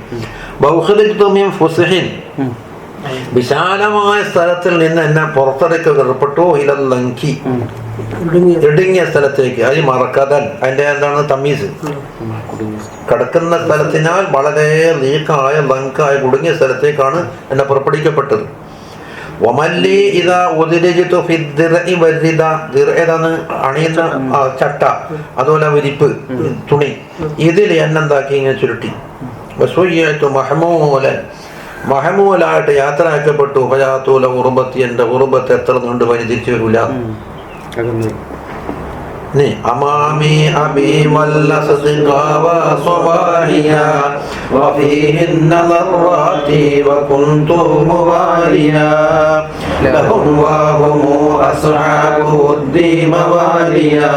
വിശാലമായ സ്ഥലത്തിൽ നിന്ന് എന്നെ പുറത്തെടുക്കപ്പെട്ടു. ഇലല്ലങ്കി ഇടുങ്ങിയ സ്ഥലത്തേക്ക്. അത് മറക്കതൻ അതിന്റെ എന്താണ് തമീസ്, കിടക്കുന്ന സ്ഥലത്തിനാൽ വളരെ നീക്കായ ലങ്കായ കുടുങ്ങിയ സ്ഥലത്തേക്കാണ് എന്നെ പുറപ്പെടുവിക്കപ്പെട്ടത്. വമല്ലി ഇദാ ഉദ്രിജിതു ഫി ദിർഇ വരിദ. ദിർഇതാണ് അണിയുന്ന ചട്ട, അതുപോലെ വിരിപ്പ് തുണി. ഇതിൽ എന്നെന്താക്കി ഇങ്ങനെ ചുരുട്ടി. വസുയ്യതു മഹ്മൂലൻ, മഹ്മൂലായിട്ട് യാത്രയാക്കപ്പെട്ടു. ഫയാത്തൂല ഉറുബത്തി, എൻ്റെ ഉറുബത്ത് എത്ര കൊണ്ട് വനി തിരിച്ചു വരൂല. أمامي أبي والأصدقاء وصباحيا وفيهن ضراتي وكنت مواليا لهم وهم أصحاب الدين مواليا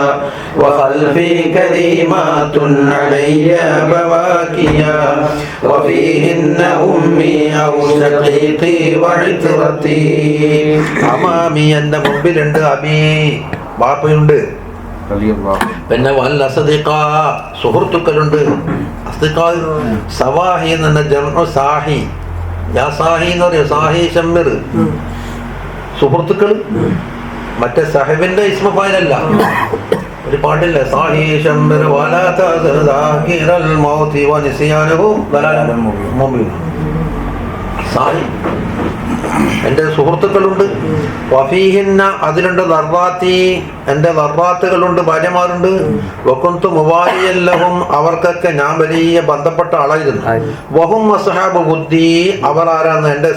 وخلفي كريمات علي بواكيا وفيهن أمي أو شقيقي وعترتي. أمامي എൻ്റെ മുമ്പിലുണ്ട് അബി, ബാപ്പയുണ്ട്. പിന്നെ വൽ അസ്ദിഖാ, സുഹൃത്തുക്കളുണ്ട്. അസ്ദിഖാ സവാഹി എന്ന ജംഉ സാഹി. യാ സാഹി എന്ന് പറയും, സാഹി ഷമ്മിർ, സുഹൃത്തുക്കൾ. മറ്റേ സാഹിബിന്റെ ഇസ്മ ഫായിലല്ല. ഒരു പാട്ടില്ല, സാഹി ഷമ്മിർ വലാ തസ്ദാകിറൽ മൗതി വനിസ്യാനുഹു ദലാലൻ മുബീൻ. സാഹി എൻ്റെ സുഹൃത്തുക്കളുണ്ട്. വഫീഹിന്ന, അതിലുണ്ട് ദർവാത്തി, എൻ്റെ ദർവാത്തുകളുണ്ട്, ഭാര്യമാരുണ്ട്. വകുന്തു മുവാലിയല്ലഹും, അവർക്കൊക്കെ ഞാൻ വലിയ ബന്ധപ്പെട്ട ആളായിരുന്നു. വഹും അസ്ഹാബു ബുദ്ധി, അവർ ആരാണ്? എൻ്റെ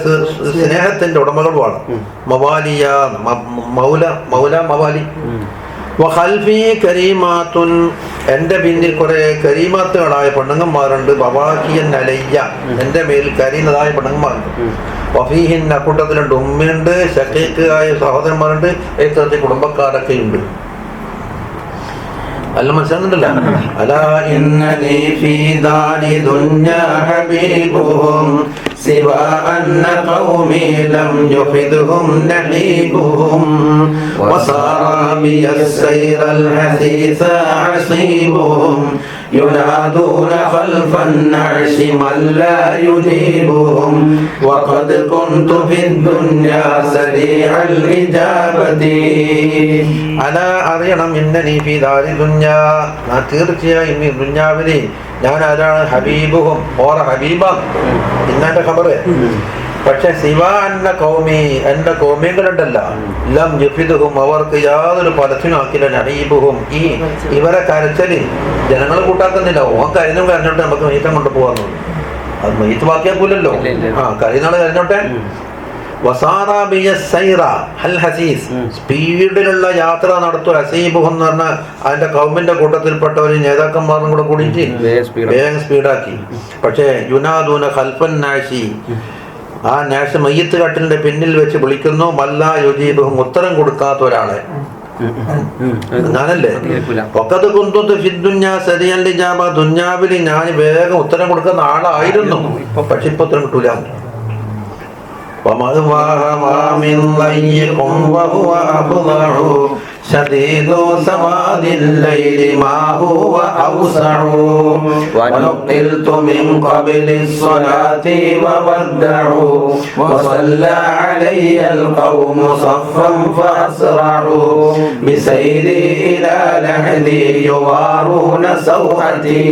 സ്നേഹത്തിന്റെ ഉടമകളുമാണ്. മവാലിയ, മൗല, മൗല മവാലി. വഖൽഫി കരീമാത്തുൻ, എൻ്റെ പിന്നിൽ കുറെ കരീമാത്തുകളായ പെണ്ണുങ്ങന്മാരുണ്ട്. ബവാക്കിയൻ അലയ്യ, എൻ്റെ മേൽ കരീനതായ പെണ്ണുങ്ങന്മാരുണ്ട്. വഫീഹിൻ, അക്കൂട്ടത്തിലുണ്ട് ഉമ്മയുണ്ട്, ശഖീഖായ സഹോദരന്മാരുണ്ട്, ഏത്തരത്തിൽ കുടുംബക്കാരൊക്കെ ഉണ്ട്. അല്ല മനസ്സിലാകുന്നുണ്ടല്ലോ. അലാ ഇന്നനി ഫീ ദാരി ദുനിയാ ഹബീബുഹും സിവാ അന്ന ഖൗമി ലം യുഫിദുഹും നഹീബുഹും വസാറാ ബിയസ്സൈറൽ ഹസീസ അസീബുഹും ينادون خلف النعش من لا يجيبهم وقد كنت في الدنيا سريع الإجابة. أنا അറിയണം ഇന്നനി ഫീ ദാരി ദുനിയാ, ഞാൻ തീർച്ചയായും ഈ ദുനിയാവിൽ ഞാൻ ആരാണ്? ഹബീബുഹും, ഓറ ഹബീബാണ് ഇന്നെൻ്റെ ഖബറ്. പക്ഷെ സിവാ അന്ന കൗമി, എൻ്റെ കൗമികളുണ്ടല്ല, ലം യുഫിദുഹും, അവർക്ക് യാതൊരു ഫലത്തിനും ആക്കില്ല. നഹീബുഹും, ഇവരെ കരച്ചല് ജനങ്ങൾ കൂട്ടാക്കുന്നില്ല. ഓൻ കരഞ്ഞും കരഞ്ഞോട്ടെ, നമുക്ക് മീറ്റം കൊണ്ട് പോകാന്നു. അത് മീറ്റ് ബാക്കിയാക്കൂലല്ലോ. കരയുന്നാള് കരഞ്ഞോട്ടെ. സ്പീഡിലുള്ള യാത്ര നടത്തുക. ഹസീബുഹും എന്ന് പറഞ്ഞാൽ അതിന്റെ കൗമിന്റെ കൂട്ടത്തിൽപ്പെട്ടവര് നേതാക്കന്മാരും കൂടെ കൂടിയിട്ട് വേഗം സ്പീഡാക്കി. പക്ഷേ യുനാദൂന ഖൽഫൻ നാശി, ആ നാശ് മയ്യത്ത് കട്ടിലിന്റെ പിന്നിൽ വെച്ച് വിളിക്കുന്നു. മല്ലാ യുജീബുഹും, ഉത്തരം കൊടുക്കാത്ത ഒരാളെ. ഞാനല്ലേ ഒക്കത് കുന്തുത്ത് ഫിദ്ദുന്യാ സരിയൽ ഇജാബ, ദുന്യാവിൽ ഞാൻ വേഗം ഉത്തരം കൊടുക്കുന്ന ആളായിരുന്നു. പക്ഷെ ഇപ്പൊ ഉത്തരം കിട്ടൂല. شديد سواد الليل ما هو أوسع ونقلت من قبل الصلاة وودعوا وصلى علي القوم صفا فأسرعوا بسيري إلى لحدي يوارون سوحتي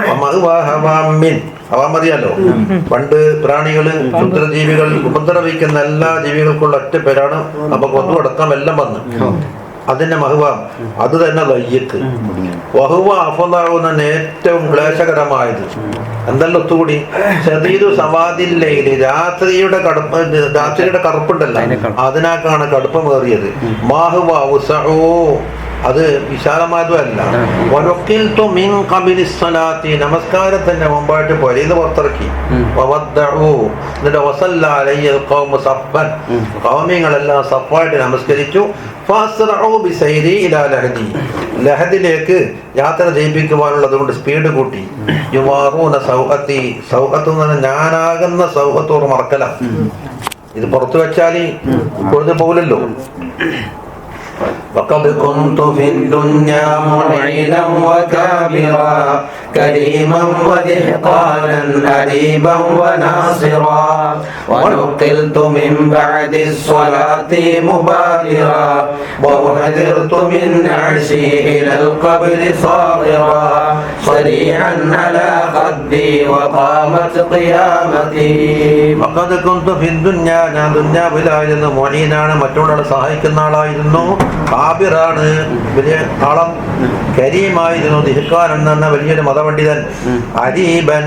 ومأواها من അവമറിയാലോ. പണ്ട് പ്രാണികള്, ക്ഷുദ്രജീവികൾ, ഉപദ്രവിക്കുന്ന എല്ലാ ജീവികൾക്കുള്ള ഒറ്റ പേരാണ്. അപ്പൊ കൊതു അടക്കം എല്ലാം വന്ന് അതിന്റെ മഹുവ അത് തന്നെ വയ്യക്ക്. വഹുവ അഫദാവുന്ന ഏറ്റവും ക്ലേശകരമായത് എന്തെല്ലാം ഒത്തുകൂടി ശദീദു സവാദില്ലയില്, രാത്രിയുടെ കറുപ്പുണ്ടല്ലോ, അതിനാക്കാണ് കടുപ്പമേറിയത്. മാഹുവ ഉസഉ, അത് വിശാലമായതുമല്ല. നമസ്കാരത്തിന്റെ മുമ്പായിട്ട് പൊരയിൽ പുറത്തിറക്കി. കൗമികളെല്ലാം സഫായിട്ട് നമസ്കരിച്ചു. ലഹദിലേക്ക് യാത്ര ചെയ്യിപ്പിക്കുവാനുള്ളത് കൊണ്ട് സ്പീഡ് കൂട്ടി. സൗഹത്തി, സൗഹത്ത് എന്ന് പറഞ്ഞാൽ ഞാനാകുന്ന സൗഹത്തോട് മറക്കല. ഇത് പുറത്തു വെച്ചാൽ ഇപ്പോഴത്തെ പോലല്ലോ. وقد كنت في الدنيا معينا وكابرا كريما ودهقانا أريبا وناصرا ونقلت من بعد الصلاة مبادرا وأحذرت من عشي إلى القبر صاغرا صريعا على خدي وقامت قيامتي وقد كنت في الدنيا ഞാൻ ദുന്യാവിലായിരുന്നു മൊഹീനാണ് മറ്റുള്ളവരെ സഹായിക്കുന്ന ആളായിരുന്നു കാബിറാണ് വലിയ ആളം കരീമായിരുന്നു ദിഹ്ഖാൻ എന്ന വലിയൊരു മതപണ്ഡിതൻ അരീബൻ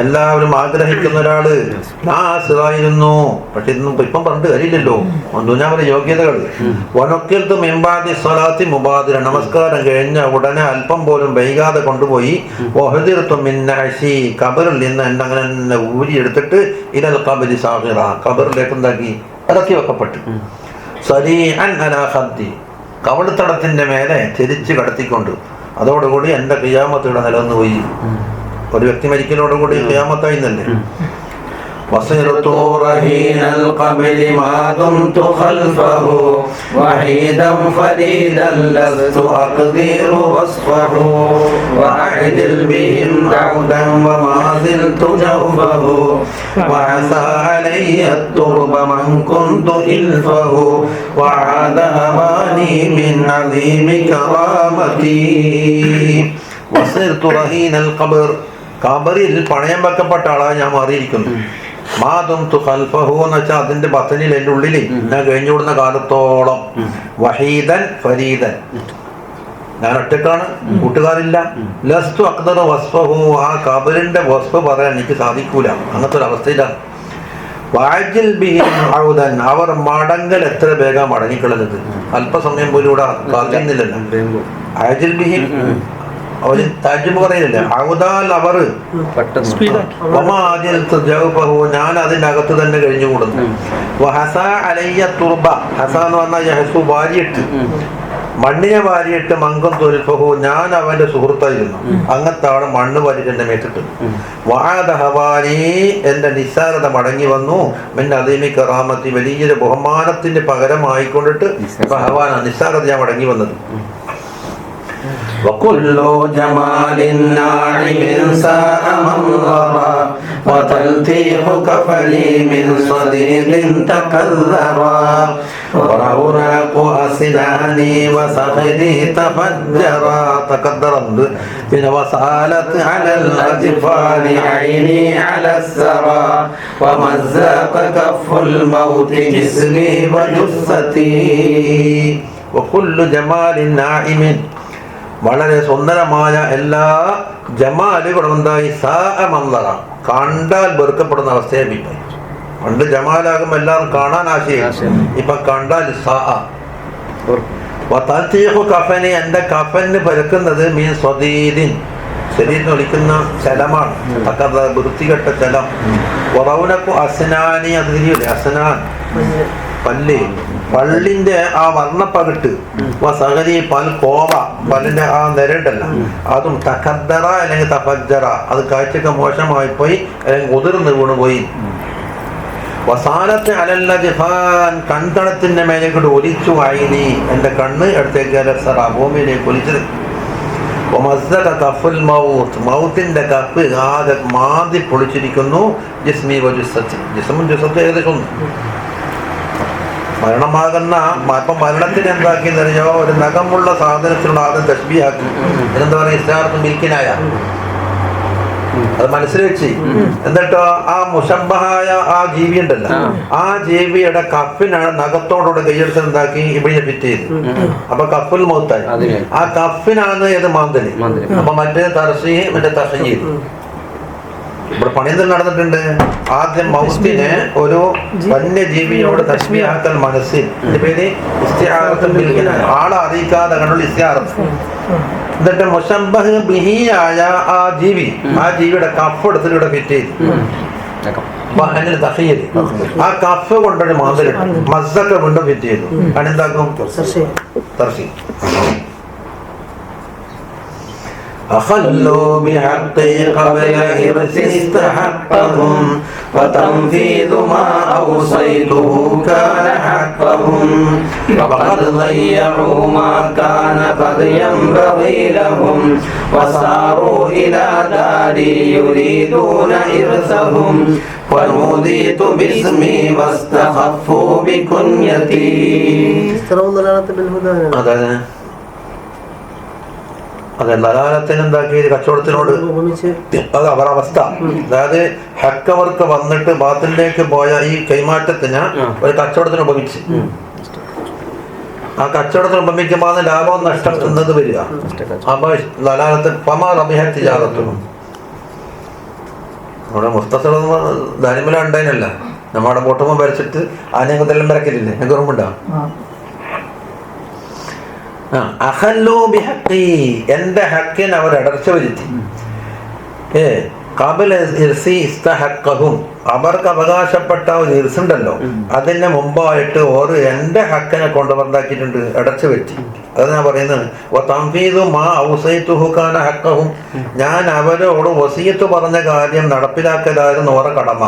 എല്ലാവരും ആഗ്രഹിക്കുന്ന ഒരാള് നാസിറായിരുന്നു പക്ഷെ ഇപ്പം പറഞ്ഞിട്ട് കാര്യമില്ലല്ലോ ദുന്യാവിലെ യോഗ്യതകൾ വനൊക്കിൽത്ത് മിംബാദി സ്വലാത്തി മുബാദിര നമസ്കാരം കഴിഞ്ഞ ഉടനെ അല്പം പോലും വൈകാതെ കൊണ്ടുപോയി കബറിൽ നിന്ന് എന്നെ അങ്ങനെ ഊരിയെടുത്തിട്ട് ഇലൽ ഖബരി സാഗിറ ഖബറിലേക്ക് എന്താക്കി ഇറക്കി വെക്കപ്പെട്ടു സരീഅൻ അലാ ഖദ്ദി കവളിത്തടത്തിന്റെ മേലെ തിരിച്ച് കടത്തിക്കൊണ്ട് അതോടുകൂടി എന്റെ ഖിയാമത്ത് നിലനിന്നു പോയി ഒരു വ്യക്തി മരിക്കലോടുകൂടി ഖിയാമത്തായി എന്നല്ലേ وصرت رهين القبر ما دمت خلفه وحيدا فريدا لست أقدر وصفه وأعدل بهم عودا وما زلت جوفه وعسى علي الترب من كنت إلفه وعاد أماني من عظيم كرامتي وصرت رهين القبر ഖബറിൽ പണയം വെക്കപ്പെട്ട ആളായി ഞാൻ മാറിയിരിക്കുന്നു മാതും തു ഖൽഫഹു എന്ന് വെച്ചാൽ അതിന്റെ ബത്തനിൽ എൻ്റെ ഉള്ളിൽ ഞാൻ കഴിഞ്ഞുവിടുന്ന കാലത്തോളം വഹീദൻ ഫരീദൻ ഞാൻ ഒറ്റക്കാണ് കൂട്ടുകാരില്ല ലസ്തു അക്ദറ വസ്ഫഹു ആ ഖബറിന്റെ വസ്ഫ് പറയാൻ എനിക്ക് സാധിക്കൂല അങ്ങനത്തെ ഒരു അവസ്ഥയിലാണ് വാജിൽ ബിഹിം ഔദൻ അവർ മടങ്ങൽ എത്ര വേഗം മടങ്ങിക്കളഞ്ഞത് അല്പസമയം പോലും ഇവിടെ കാത്തിരുന്നില്ലല്ലോ ആജിൽ ബിഹിം അവര് തജ്മ പറയുന്നില്ല ഔദാൽ അവർ ഞാൻ അതിന്റെ അകത്ത് തന്നെ കഴിഞ്ഞുകൂടുന്നു വാരിയിട്ട് മണ്ണിനെ വാരിയിട്ട് മങ്കം തൊലിഫഹു ഞാൻ അവന്റെ സുഹൃത്തായിരുന്നു അങ്ങനത്തെ അവിടെ മണ്ണ് വാരിട്ട് എന്റെ മേറ്റിട്ട് വാദഹവാനി എന്റെ നിസ്സാരത മടങ്ങി വന്നു പിന്നെ അതീമി കറാമത്തി വലിയൊരു ബഹുമാനത്തിന്റെ പകരമായിക്കൊണ്ടിട്ട് നിസ്സാരത ഞാൻ മടങ്ങി വന്നത് وكل جمال ناعم ساء منظرا وتلتيح كفلي من صديق تكذرا ورونق أسناني وسخدي تفجرا تكدرت من وسالت على الأجفان عيني على السرى ومزق كف الموت جسمي وجثتي وكل جمال ناعم വളരെ സുന്ദരമായ എല്ലാ ജമാലുകളും എന്തായി സാഅമന്ദറ കണ്ടാൽ വെറുക്കപ്പെടുന്ന അവസ്ഥയായി പണ്ട് ജമാലാകും എല്ലാവരും കാണാൻ ആശയം ഇപ്പൊ കണ്ടാൽ കഫനി എന്റെ കഫന് പരക്കുന്നത് മീൻ സ്വദീദിൻ ശരീരത്തിന് ഒലിക്കുന്ന ചലമാണ് വൃത്തികെട്ട ചലം ഉറവുനക്കു അസ്നാനി അത് തിരിയൂലേ അസ്നാൻ പല്ല് പള്ളിന്റെ ആ വർണ്ണപ്പകിട്ട് സഹരി പൽ കോവ പല്ലിന്റെ ആ നിരണ്ടല്ല അതും തഖദ്ദറ അല്ലെങ്കിൽ തഫജ്ജറ അത് കാഴ്ചക്ക് മോശമായി പോയി അല്ലെങ്കിൽ ഉതിർന്ന് വീണുപോയി വസാലത്ത് അലല്ല ജിഫാൻ കൺതണത്തിന്റെ മേലേക്കൂടെ ഒലിച്ചു വായിനി എന്റെ കണ്ണ് അടുത്തേക്ക് ഭൂമിയിലേക്ക് ഒലിച്ചത് മൗത്തിന്റെ കപ്പ് ആകെ മാന്തി പൊളിച്ചിരിക്കുന്നു ജിസ്മി ജിസ്മും ജുസത്ത് ഏകദേശം മരണമാകുന്ന ഇപ്പം മരണത്തിന് എന്താക്കിയെന്നറിയോ ഒരു നഖമുള്ള സാധനത്തിനോട് ആദ്യം തശ്ബീഹാക്കി എന്താ പറയുക ഇസ്ലാർക്കും മിൽക്കിനായ അത് മനസ്സിൽ വെച്ച് എന്നിട്ടോ ആ മുഷബ്ബഹായ ആ ജീവി ഉണ്ടല്ലോ ആ ജീവിയുടെ കഫിനാണ് നഖത്തോടുകൂടെ കൈയെടുത്ത് എന്താക്കി ഇവിടെ ഫിറ്റ് ചെയ്ത് അപ്പൊ കഫുൽ മൗത്തായി ആ കഫിനാണ് ഏത് മാന്തല് അപ്പൊ മറ്റേ തർസീഹ് മറ്റേ തഹ്യീദ് ഇവിടെ പണിയിൽ നടന്നിട്ടുണ്ട് ആദ്യം മൗത്തിനെ ഒരു വന്യജീവിയോട് തശ്ബീഹാക്കൽ മനസ്സിൽ പേര് ഇസ്തിആറത്തുൽ ബിൽകിനായ ആളെ അറിയിക്കാതെ കണ്ടുള്ള ഇസ്തിആറത്ത് എന്നിട്ട് മുശബ്ബഹ് ബിഹി ആയ ആ ജീവിയുടെ കഫ് എടുത്തിട്ട് ഇവിടെ ഫിറ്റ് ചെയ്തു ആ കഫ് കൊണ്ടൊരു മാന്തലിട്ട് മസ്സൊക്കെ വീണ്ടും ഫിറ്റ് ചെയ്തു അതെന്താക്കും തർസി أخلوا بحقي قبل إرث استحقهم وتنفيذ ما أوصيته كان حقهم وقد ضيعوا ما كان قد ينبغي لهم وساروا إلى داري يريدون إرثهم ونوديت باسمي واستخفوا بكنيتي. അതെ ലലാലത്തിന് എന്താക്കി കച്ചവടത്തിനോട് അത് അവരവസ്ഥ. അതായത് ഹക്കവർക്ക് വന്നിട്ട് ബാത്തിലേക്ക് പോയ ഈ കൈമാറ്റത്തിന് ഒരു കച്ചവടത്തിന് ഉപമിച്ച് ആ കച്ചവടത്തിന് ഉപമിക്കുമ്പോൾ ലാഭവും നഷ്ടം എന്നത് വരിക. അപ്പൊ ലലാലത്തിന് പമാറമിഹത്തിജാറത്തും നമ്മുടെ മുസ്തസർ ധനിമല ഉണ്ടായിനല്ല, നമ്മുടെ പൊട്ടുമ്പോൾ വരച്ചിട്ട് ആനയെല്ലാം വരക്കില്ലേ, എനിക്ക് ഓർമ്മയുണ്ടാവും. എന്റെ ഹക്കിന് അവർ അടർച്ച വരുത്തി. അവർക്ക് അവകാശപ്പെട്ട ഒരു ഇർസുണ്ടല്ലോ, അതിന് മുമ്പായിട്ട് ഓർ എന്റെ ഹക്കിനെ കൊണ്ടുവന്നാക്കിയിട്ടുണ്ട്, അടർച്ച വരുത്തി. അത് ഞാൻ പറയുന്നത് ഹക്കഹും, ഞാൻ അവരോട് വസിയത്ത് പറഞ്ഞ കാര്യം നടപ്പിലാക്കലായിരുന്നു ഓരോ കടമ.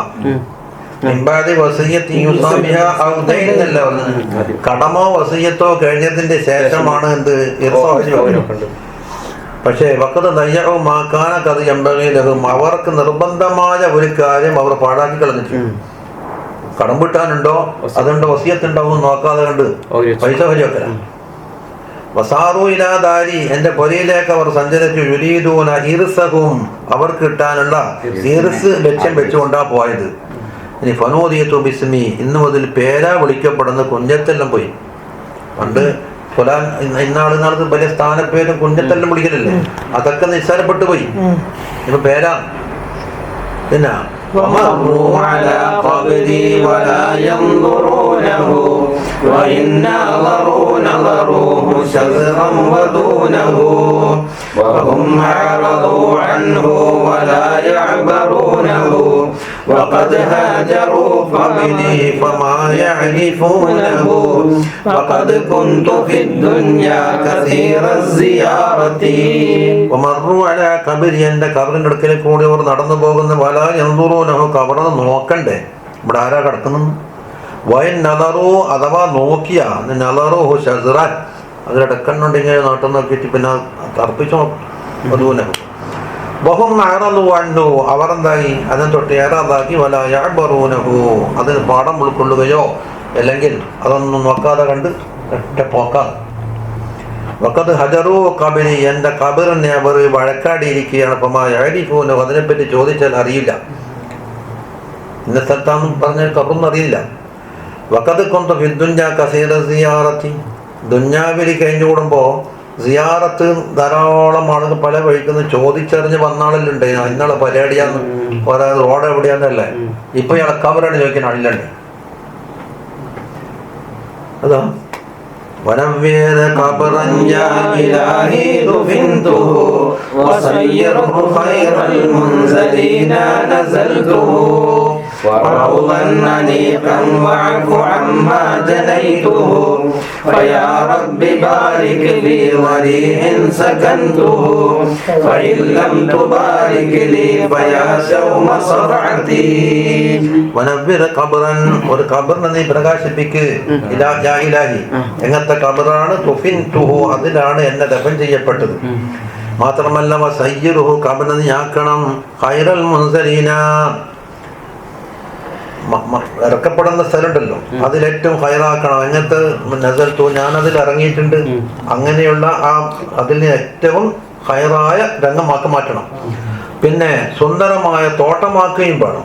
കടമോ വസിയത്തോ കഴിഞ്ഞതിന്റെ ശേഷമാണ് എന്ത് പക്ഷേ വക്കത്ത് ദയ്യമാക്കാന കഥ എമ്പകയിലും അവർക്ക് നിർബന്ധമായ ഒരു കാര്യം അവർ പാഴാക്കി കളഞ്ഞിട്ട് കടം വിട്ടാനുണ്ടോ അതുണ്ടോ വസിയത്തുണ്ടാവും നോക്കാതെ കണ്ട് പൈസ വരിവെക്കല. വസാറു ഇലാദാരി, എന്റെ പൊരയിലേക്ക് അവർ സഞ്ചരിച്ചു. യുരീദൂന ഇർസഹും, അവർക്ക് കിട്ടാനുള്ള ഇർസ് ലക്ഷ്യം വെച്ചുകൊണ്ടാ പോയത്. ഇനി ഫനൂദിയത്തു ബിസ്മി, ഇന്നു മുതൽ പേരാ വിളിക്കപ്പെടുന്ന കുഞ്ഞത്തെല്ലാം പോയി. പണ്ട് ഫുലാൻ ഇന്നാളുകൾക്ക് വലിയ സ്ഥാനപ്പേരും കുഞ്ഞത്തെല്ലാം വിളിക്കലല്ലേ, അതൊക്കെ നിസ്സാരപ്പെട്ടു പോയി. ഇപ്പൊ പേരാ. പിന്നെ وهم أعرضوا عنه ولا يعبرونه وقد هاجروا قبلي فما يعرفونه وقد كنت في الدنيا كثير الزيارة ومروا على قبري, എന്റെ കബറിന്റെ അടുക്കൽ കൂടി അവർ നടന്നു പോകുന്ന വലാ യൻദുറൂനഹു, കബറൊന്ന് നോക്കണ്ടേ ഇവിടെ ആരാ കിടക്കുന്നു. വൈൻ നദറു, അഥവാ നോക്കിയ നദറുഹു ശസ്റൻ, അതിലിടക്കണ്ണുണ്ട് ഇങ്ങനെ നോട്ടം നോക്കിയിട്ട് പിന്നെ തർപ്പിച്ചു വധൂനഹു. ബഹും അഅറദു അൻഹു, അവർ എന്തായി അതിനെ തൊട്ട് ഏറാതാക്കി. വലാ യഅബറൂനഹു, അതിന് പാഠം ഉൾക്കൊള്ളുകയോ അല്ലെങ്കിൽ അതൊന്നും നോക്കാതെ കണ്ട് ഒറ്റ പോക്കാതെ. വഖദ് ഹജറു ഖബരി, എന്റെ ഖബറിനെ അവർ വഴക്കാടിയിരിക്കുകയാണ്. ഫമാ യഅരിഫൂനഹു, അതിനെപ്പറ്റി ചോദിച്ചാൽ അറിയില്ല, ഇന്ന സ്ഥലത്താണെന്ന് പറഞ്ഞാൽ ഖബറൊന്നും അറിയില്ല. വഖദ് കുന്തു ഫിദ്ദുന്യാ കസീറ സിയാറത്തി, ദുന്യാവിൽ കഴിഞ്ഞു കൂടുമ്പോൾ സിയാറത്ത് ധാരാളം ആളുകൾ പല വഴിക്കുന്ന ചോദിച്ചറിഞ്ഞ് വന്നാളിലുണ്ട്. ഇന്നാളെ പരിപാടിയാന്ന് പറയാതെ റോഡ് എവിടെയാന്നല്ലേ. ഇപ്പൊ ഇളക്കാവരാണ് ചോദിക്കാൻ ആളില്ലണ്ട്. അതാ ونوّر قبرا يا إلهي دفنته وصيره خير المنزلين نزلته وروضا أنيقا واعف عما جنيته فيا رب بارك لي ضريح سكنته فإن لم تبارك لي فيا شوم صرعتي. ونوّر قبرا, ഒരു ഖബറിനെ നീ പ്രകാശിപ്പിക്ക്. യാ ഇലാഹി, എങ്ങനത്തെ ഖബറാണ്? തുഫിൻതുഹു, അതിലാണ് എന്നെ ദഫൻ ചെയ്യപ്പെട്ടത്. മാത്രമല്ല വസയ്യിറുഹു, ഖബറിനെ നീ ആക്കണം ഖൈറൽ മുൻസലീന, ഇറക്കപ്പെടുന്ന സ്ഥലമുണ്ടല്ലോ അതിലേറ്റവും ഹൈറാക്കണം. എങ്ങനത്തെ നസൽത്തു, ഞാനതിൽ ഇറങ്ങിയിട്ടുണ്ട്. അങ്ങനെയുള്ള ആ അതിന് ഏറ്റവും ഹൈറായ രംഗമാക്കി മാറ്റണം. പിന്നെ സുന്ദരമായ തോട്ടമാക്കുകയും വേണം.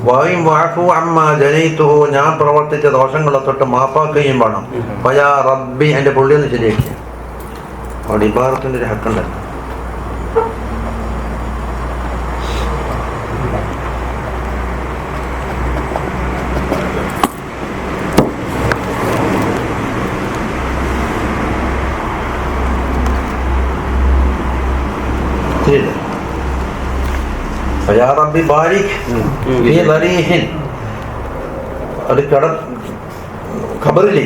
വായും വാഫു അമ്മ ജനയിത്തുഹു, ഞാൻ പ്രവർത്തിച്ച ദോഷങ്ങളെ തൊട്ട് മാപ്പാക്കുകയും വേണം. പയാ റബ്ബി, എൻ്റെ പുള്ളിയൊന്ന് ശരിയാക്കി. അവിടെ ഇബാറത്തിൻ്റെ ഒരു ഹക്കുണ്ടല്ലോ. ഖബറിലെ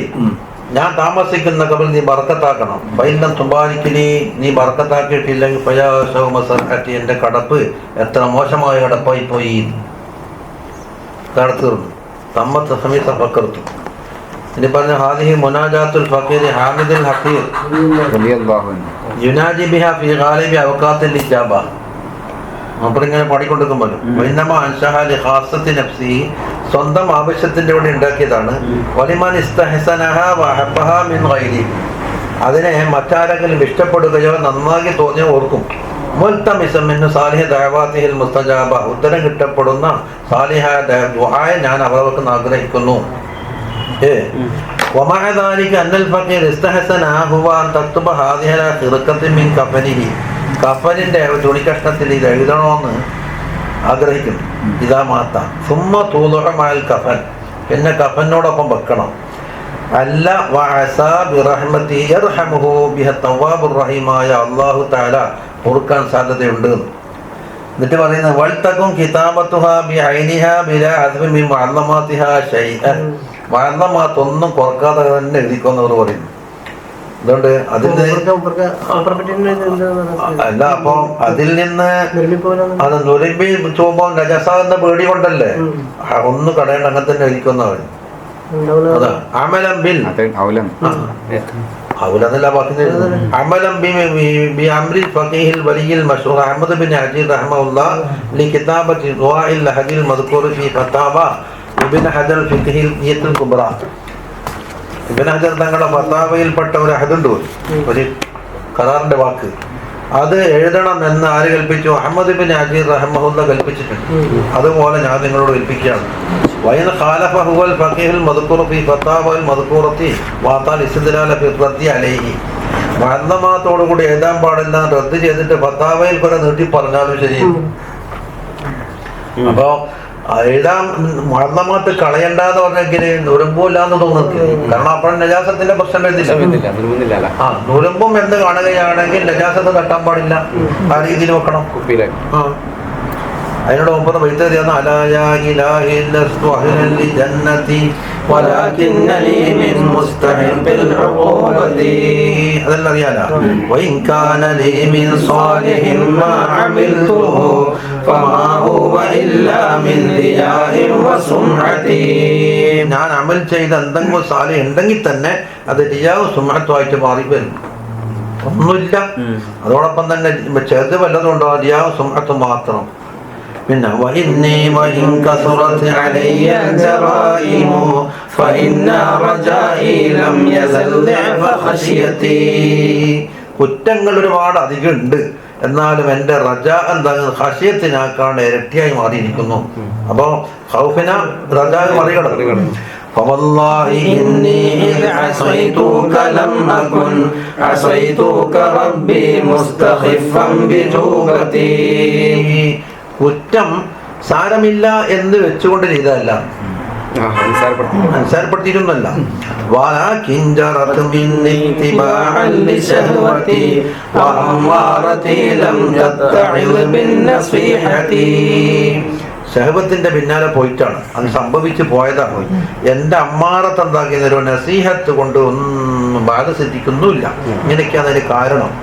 ഞാൻ താമസിക്കുന്ന കബറിൽ നീ ബർക്കത്താക്കണം. പൈലം തുമ്പാലിക്കലി നീ ബർക്കത്താക്കിയിട്ടില്ലെങ്കിൽ പയാസൗമസർഹത്തി എൻ്റെ കടപ്പ് എത്ര മോശമായ കടപ്പായി പോയി. തീർന്നു. തമ്മത്ത് സമീസ ഫക്കർത്തു. ഇനി പറഞ്ഞ ഹാദിഹി മുനാജാത്തുൽ ഫഖീർ ഹാമിദുൽ ഹഖീർ റളിയല്ലാഹു അൻഹു യുനാജി ബിഹാ ഫീ ഗാലിബി അവഖാത്തിൽ ഇജാബ. നമ്മളിങ്ങനെ പാടിക്കൊണ്ടിരിക്കുമ്പോൾ സ്വന്തം ആവശ്യത്തിന്റെ കൂടെ ഉണ്ടാക്കിയതാണ്. അതിനെ മറ്റാരെങ്കിലും ഇഷ്ടപ്പെടുകയോ നന്നായി തോന്നിയോ ഓർക്കും. ഉത്തരം കിട്ടപ്പെടുന്ന സാലിഹായ ദുആ ഞാൻ അവർക്ക് ആഗ്രഹിക്കുന്നു. കഫനിന്റെ തുണിക്കഷ്ണത്തിൽ ഇത് എഴുതണമെന്ന് ആഗ്രഹിക്കുന്നു. ഇതാ മാത്ത സുമ്മ തൂതുഹമാൽ കഫൻ, പിന്നെ കഫനോടൊപ്പം വെക്കണം. അല്ല റഹീമായ അള്ളാഹു തആല പൊറുക്കാൻ സാധ്യതയുണ്ട്. എന്നിട്ട് പറയുന്നത് വൽതകും കിതാബത്തുഹാ ബിഐനിഹാ ബിലാ അദ്ബി മിൻ മുഅല്ലമാതിഹാ ശൈഅൻ. മുഅല്ലമാത്ത് ഒന്നും കുറക്കാതെ തന്നെ എഴുതിക്കൊന്നവർ പറയുന്നു. അതുകൊണ്ട് അതിൽ അല്ല, അപ്പൊ അതിൽ നിന്ന് അത് നുരുമ്പി ചൂമ്പോ നജസാന്ന പേടി കൊണ്ടല്ലേ ഒന്ന് കടയേണ്ട അങ്ങനെ തന്നെ എഴുതിക്കുന്നവർ. അതാ അമലം ബിൽ ഔലന്നല്ല പറയുന്നത്. അമലം ബി അംരിൽ ഫഖീഹിൽ വലിയിൽ മശ്ഹൂർ അഹ്മദ് ബിൻ അജീദ് റഹ്മഹുല്ലാഹ് ലികിതാബത്തി ദുആഇൽ ലഹദിൽ മദ്കൂർ ഫീ ഫതാവ ഇബ്നു ഹജർ ഫിഖ്ഹിൽ നിയത്തുൽ കുബ്ര. ഇബ്നു ഹജർ തങ്ങളുടെ ഫതാവയിൽപ്പെട്ട ഒരു അഹദുണ്ട്, ഒരു ഖറാറിന്റെ വാക്ക്. അത് എഴുതണം എന്ന് ആര് കൽപ്പിച്ചു? അഹ്മദ് ബിൻ അജീദ് റഹ്മഹുല്ലാഹ് കൽപ്പിച്ചിട്ടുണ്ട്. അതുപോലെ ഞാൻ നിങ്ങളോട് കൽപ്പിക്കുകയാണ്. വൈൻ ഖാലഫഹുൽ ഫഖീഹുൽ മദ്കൂർ ഫീ ഫതാവൽ മദ്കൂറത്തി വാതാൽ ഇസ്തിദലാല ഫി റദ്ദി അലൈഹി. മുഅല്ലമാത്തോട് കൂടി എഴുതാൻ പാടില്ല, റദ്ദ് ചെയ്തിട്ട് ഫതാവയിൽ കുറെ നീട്ടി പറഞ്ഞാലും ശരി. അപ്പോ എഴുതാൻ മുഅല്ലമാത്ത് കളയണ്ടെന്ന് പറഞ്ഞെങ്കിൽ നുറുമ്പൂല്ലാന്ന് തോന്നുന്നു. കാരണം അപ്പോഴും നജാസത്തിന്റെ പ്രശ്നം വരുന്നില്ല. നുറുമ്പും എന്ന് കാണുകയാണെങ്കിൽ നജാസത്ത് തട്ടാൻ പാടില്ല, ആ രീതിയിൽ വെക്കണം. അതിനോട് മുമ്പ് വൈദ്യുതി അതെല്ലാം അറിയാലോ. ഞാൻ അമൽ ചെയ്ത എന്തെങ്കിലും സാലിഹ് ഉണ്ടെങ്കിൽ തന്നെ അത് റിയാവും സുമഅത്തുമായിട്ട് മാറി വരും. ഒന്നുമില്ല, അതോടൊപ്പം തന്നെ ചെറുത് വല്ലതുണ്ടോ? റിയാവും സുമഅത്തും മാത്രം. പിന്നെ കുറ്റങ്ങൾ ഒരുപാട് അധികം ഉണ്ട്, എന്നാലും എൻ്റെ റജ എന്താ ഖശിയത്തിനാക്കാണ്ട് ഇരട്ടിയായി മാറിയിരിക്കുന്നു. അപ്പൊ ഖൗഫിന റജ മറികടന്നു. فوالله إني إذ عصيتك لم أكن عصيتك ربي مستخفا بتوبتي. കുറ്റം സാരമില്ല എന്ന് വെച്ചുകൊണ്ട് ചെയ്തതല്ല, നിസ്സാരപ്പെടുത്തിയിരുന്നല്ല. ശഹവത്തിന്റെ പിന്നാലെ പോയിട്ടാണ് അത് സംഭവിച്ചു പോയതാണ്. എന്റെ അമ്മാറത്ത് എന്താക്കിയ നസീഹത്ത് കൊണ്ട് ഒന്നും ബാധ സിദ്ധിക്കുന്നുമില്ല. ഇങ്ങനെയൊക്കെയാണ് അതിന് കാരണം.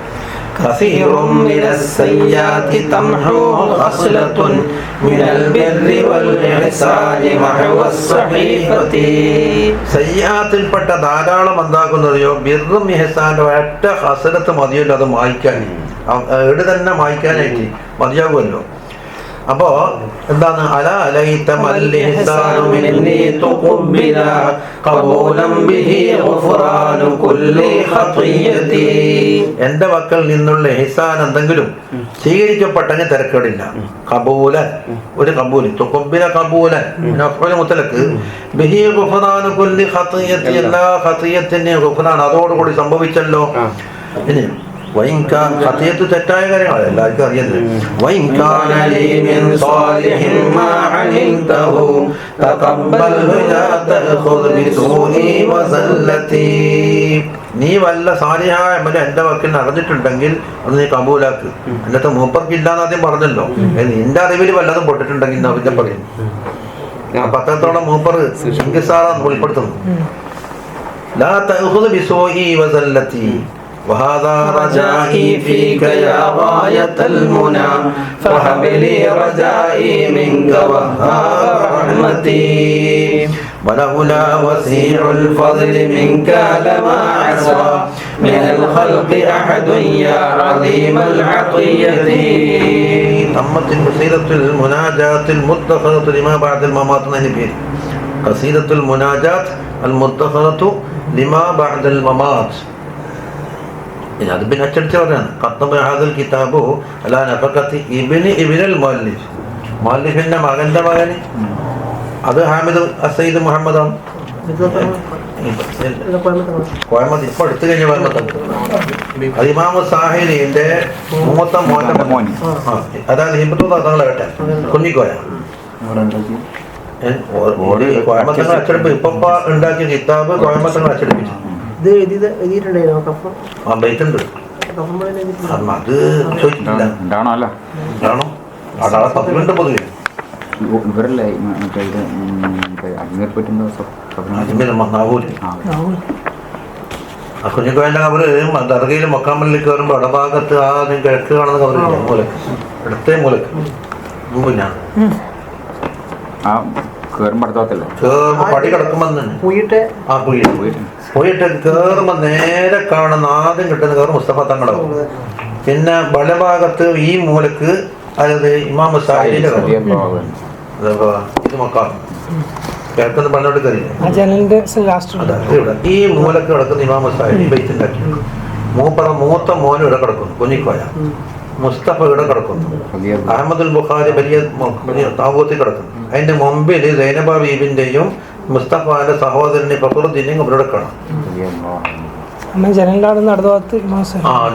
സയ്യാത്തിൽപ്പെട്ട ധാരാളം എന്താക്കുന്നതയോ ബിർറും ഇഹ്സാന്റെ ഒറ്റ ഹസനത്ത് മതിയല്ലോ അത് മായ്ക്കാൻ. എവിടെ തന്നെ മായ്ക്കാനായിട്ട് മതിയാകുമല്ലോ. അപ്പോ എന്താണ് എന്റെ മക്കൾ നിന്നുള്ള ഇഹ്സാൻ എന്തെങ്കിലും സ്വീകരിക്കപ്പെട്ടെങ്കിൽ തിരക്കേടില്ല. കബൂലൻ, ഒരു കബൂൽ തുഖബ്ബില കബൂലൻ മുത്തലക്ക് ബിഹി ഗുഫ്റാനു കുല്ലി ഖതിയത്തി, എല്ലാ ഖതിയത്തിന്റെയും ഗുഫ്റാൻ അതോടുകൂടി സംഭവിച്ചല്ലോ. ഇനി ഖതിയത്ത് തെറ്റായ കാര്യങ്ങളാണ് എല്ലാവർക്കും അറിയുന്നത്. നീ വല്ല സാലിഹായ അമൽ എന്റെ വക്കിൽ നടന്നിട്ടുണ്ടെങ്കിൽ അത് നീ കബൂലാക്ക്. അല്ലാത്ത മൂപ്പർക്കില്ലാന്ന് ആദ്യം പറഞ്ഞല്ലോ. നിന്റെ അറിവിൽ വല്ലതും പൊട്ടിട്ടുണ്ടെങ്കിൽ പിന്നെ പറയുന്നു. പത്രത്തോളം മൂപ്പർ ശിങ്കിസാറാന്ന് ഉൾപ്പെടുത്തുന്നു. لا تأخذ بسوئي وزلتي وهذا رجائي فيك يا غاية المنى فهب لي رجائي منك وهاب رحمتي ولولا وسيع الفضل منك لما عسى من الخلق أحد يا عظيم العطية. تمت قصيدة المناجاة المدخرة لما بعد الممات. قصيدة المناجاة المدخرة لما بعد الممات. അത് പിന്നെ അച്ചടിച്ച് പറയാണ് ഖത്തബ ഹാദൽ കിതാബു അലാ നഫഖത്തി ഇബ്നുൽ മുഅല്ലിഫ്. മുഅല്ലിഫിന്റെ മകന്റെ മകന് അത് ഹാമിദ് അസൈദ് മുഹമ്മദാണ്. കോയമ്പത്ത് ഇപ്പൊ എടുത്തു കഴിഞ്ഞ കോയമ്പത്താണ്. അത് ഇമാമു സാഹിലിന്റെ മൂത്ത മോന്റെ മോൻ. അതാണ് ഹിബത്തുള്ള തങ്ങളെ കേട്ടെ കുഞ്ഞിക്കോയ കോയമ്പത്തങ്ങൾ അച്ചടിപ്പ് ഇപ്പൊ ഉണ്ടാക്കിയ കിതാബ് കോയമ്പത്തങ്ങൾ അച്ചടിപ്പിച്ചു. ഇത് എഴുതിയിട്ടുണ്ടായിരുന്നു അത് ചോദിച്ചിട്ടില്ല. കാണോ അടാളെ തപ്പിലുണ്ട് പൊതുവെ. ഇവരല്ലേ മറ്റേ ഇത് അജ്മീർ പറ്റുന്ന കുഞ്ഞിക്കോയന്റെ കബറ് ദർഗയിൽ മക്കാമലിലേക്ക് കയറുമ്പോ ഇടഭാഗത്ത് ആദ്യം കിഴക്ക് കാണുന്ന കബറില്ല മൂലക്ക് ഇടത്തെ മൂലക്ക് മുമ്പിനാണ് കേറുമ്പോ പടി കിടക്കുമ്പോ പോയിട്ട് കേറുമ്പോ നേരെ കാണുന്ന ആദ്യം കിട്ടുന്ന കയറ് മുസ്തഫ തങ്ങളാവും. പിന്നെ വലഭാഗത്ത് ഈ മൂലക്ക് അതായത് ഇമാം സാഹിലിന്റെ ഇത് മക്കാം കിഴക്കുന്ന പള്ളോട്ട് കയറിയില്ല. ഈ മൂലക്ക് കിടക്കുന്ന ഇമാം സാഹിലി ബൈത്തുണ്ടാക്കി. മൂത്ത മോനും ഇവിടെ കിടക്കുന്നു കുഞ്ഞിക്കോയ. മുസ്തഫ ഇവിടെ കിടക്കുന്നു. അഹമ്മദുൽ ബുഖാരി വലിയ താവൂത്തിൽ കിടക്കുന്നു. അതിന്റെ മുമ്പിൽ സൈനബ ബീബിന്റെയും മുസ്തഫാന്റെ സഹോദരനെ ഫഖറുദ്ദീനെയും അവരുടെ കാണാം.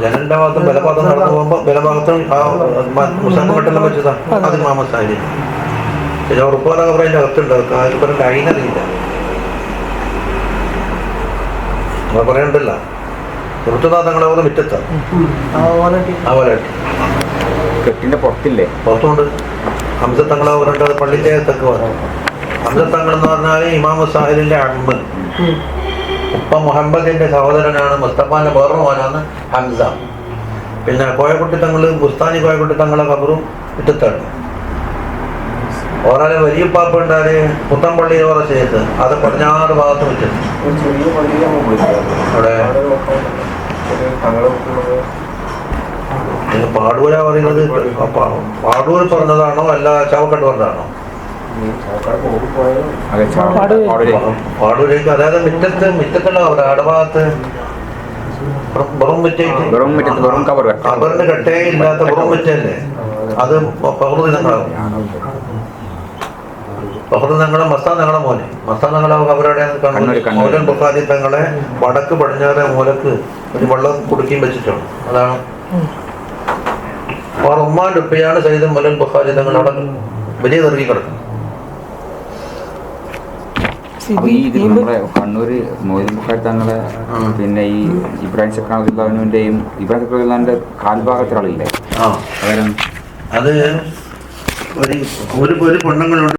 ജനലിന്റെ ഭാഗത്തും ബലഭാഗത്തും നടന്നു പോകുമ്പോ ബലഭാഗത്തും മുസ്തഫെല്ലാം വെച്ചതാ. അത് ഇമാം സാഹിലി. ചില ഉറപ്പാല കബർ അതിന്റെ അകത്തുണ്ട്. പറഞ്ഞ അയിനറിയില്ല പറയണ്ടല്ല. സുഹൃത്തുതാ തങ്ങളെ മിറ്റത്താ കെട്ടിന്റെ പുറത്തില്ലേ പുറത്തുകൊണ്ട് ഹംസത്തങ്ങളെ പറഞ്ഞിട്ട് പള്ളിത്തേത്തൊക്കെ വന്നു. ഹംസത്തങ്ങൾ എന്ന് പറഞ്ഞാൽ ഇമാം സാഹിലിന്റെ അമ്മ ഉപ്പ മുഹമ്മദിന്റെ സഹോദരനാണ്. മുസ്തഫാന്റെ വേറൊരു മോനാണ് ഹംസ. പിന്നെ കോയക്കുട്ടി തങ്ങള് ബുസ്താനി കോയക്കുട്ടി തങ്ങളെ കബറും മുറ്റത്താണ്. ഓരോ വലിയ പാപ്പ ഉണ്ടാല് പുത്തൻപള്ളി ഓരോ ചെയ്ത് അത് 16 ഭാഗത്ത് വെച്ചത്. അവിടെ പാടൂര പറയുന്നത് പാടൂർ പറഞ്ഞതാണോ അല്ല ചാവക്കാട് പറഞ്ഞതാണോ? പാടൂരേക്ക് അതായത് മിറ്റത്തുള്ള അവിടെ അടഭാഗത്ത് കബറിന് കട്ടേ ഇല്ലാത്ത വെറും മിറ്റല്ലേ അത് പകർന്നു തങ്ങളാവും. പകർന്നു തങ്ങളെ മസ്താൻ തങ്ങളെ മോനെ മസ്താൻ തങ്ങളെ കബറവിടെ മൗലൻ ബുഖാരി തങ്ങളെ വടക്ക് പടിഞ്ഞാറെ മൂലക്ക് ഒരു വെള്ളം കുടുക്കിയും വെച്ചിട്ടാണ്. അതാണ് ഉമ്മാന്റെ ഉപ്പയാണ് സയ്യിദ് മൗലൻ ബുഖാരി തങ്ങൾ അവിടെ വലിയ തെറുകി കിടക്കുന്നത്. നമ്മുടെ കണ്ണൂര് മൗലൻ ബുഖാരി തങ്ങളെ പിന്നെ ഈ ഇബ്രാഹിം ചക്രവർത്തിന്റെയും ഇബ്രാഹിം ചക്രവർത്തിന്റെ കാൽഭാഗത്തിലാളില്ലേ അത് ഒരു പെണ്ണുങ്ങളുണ്ട്.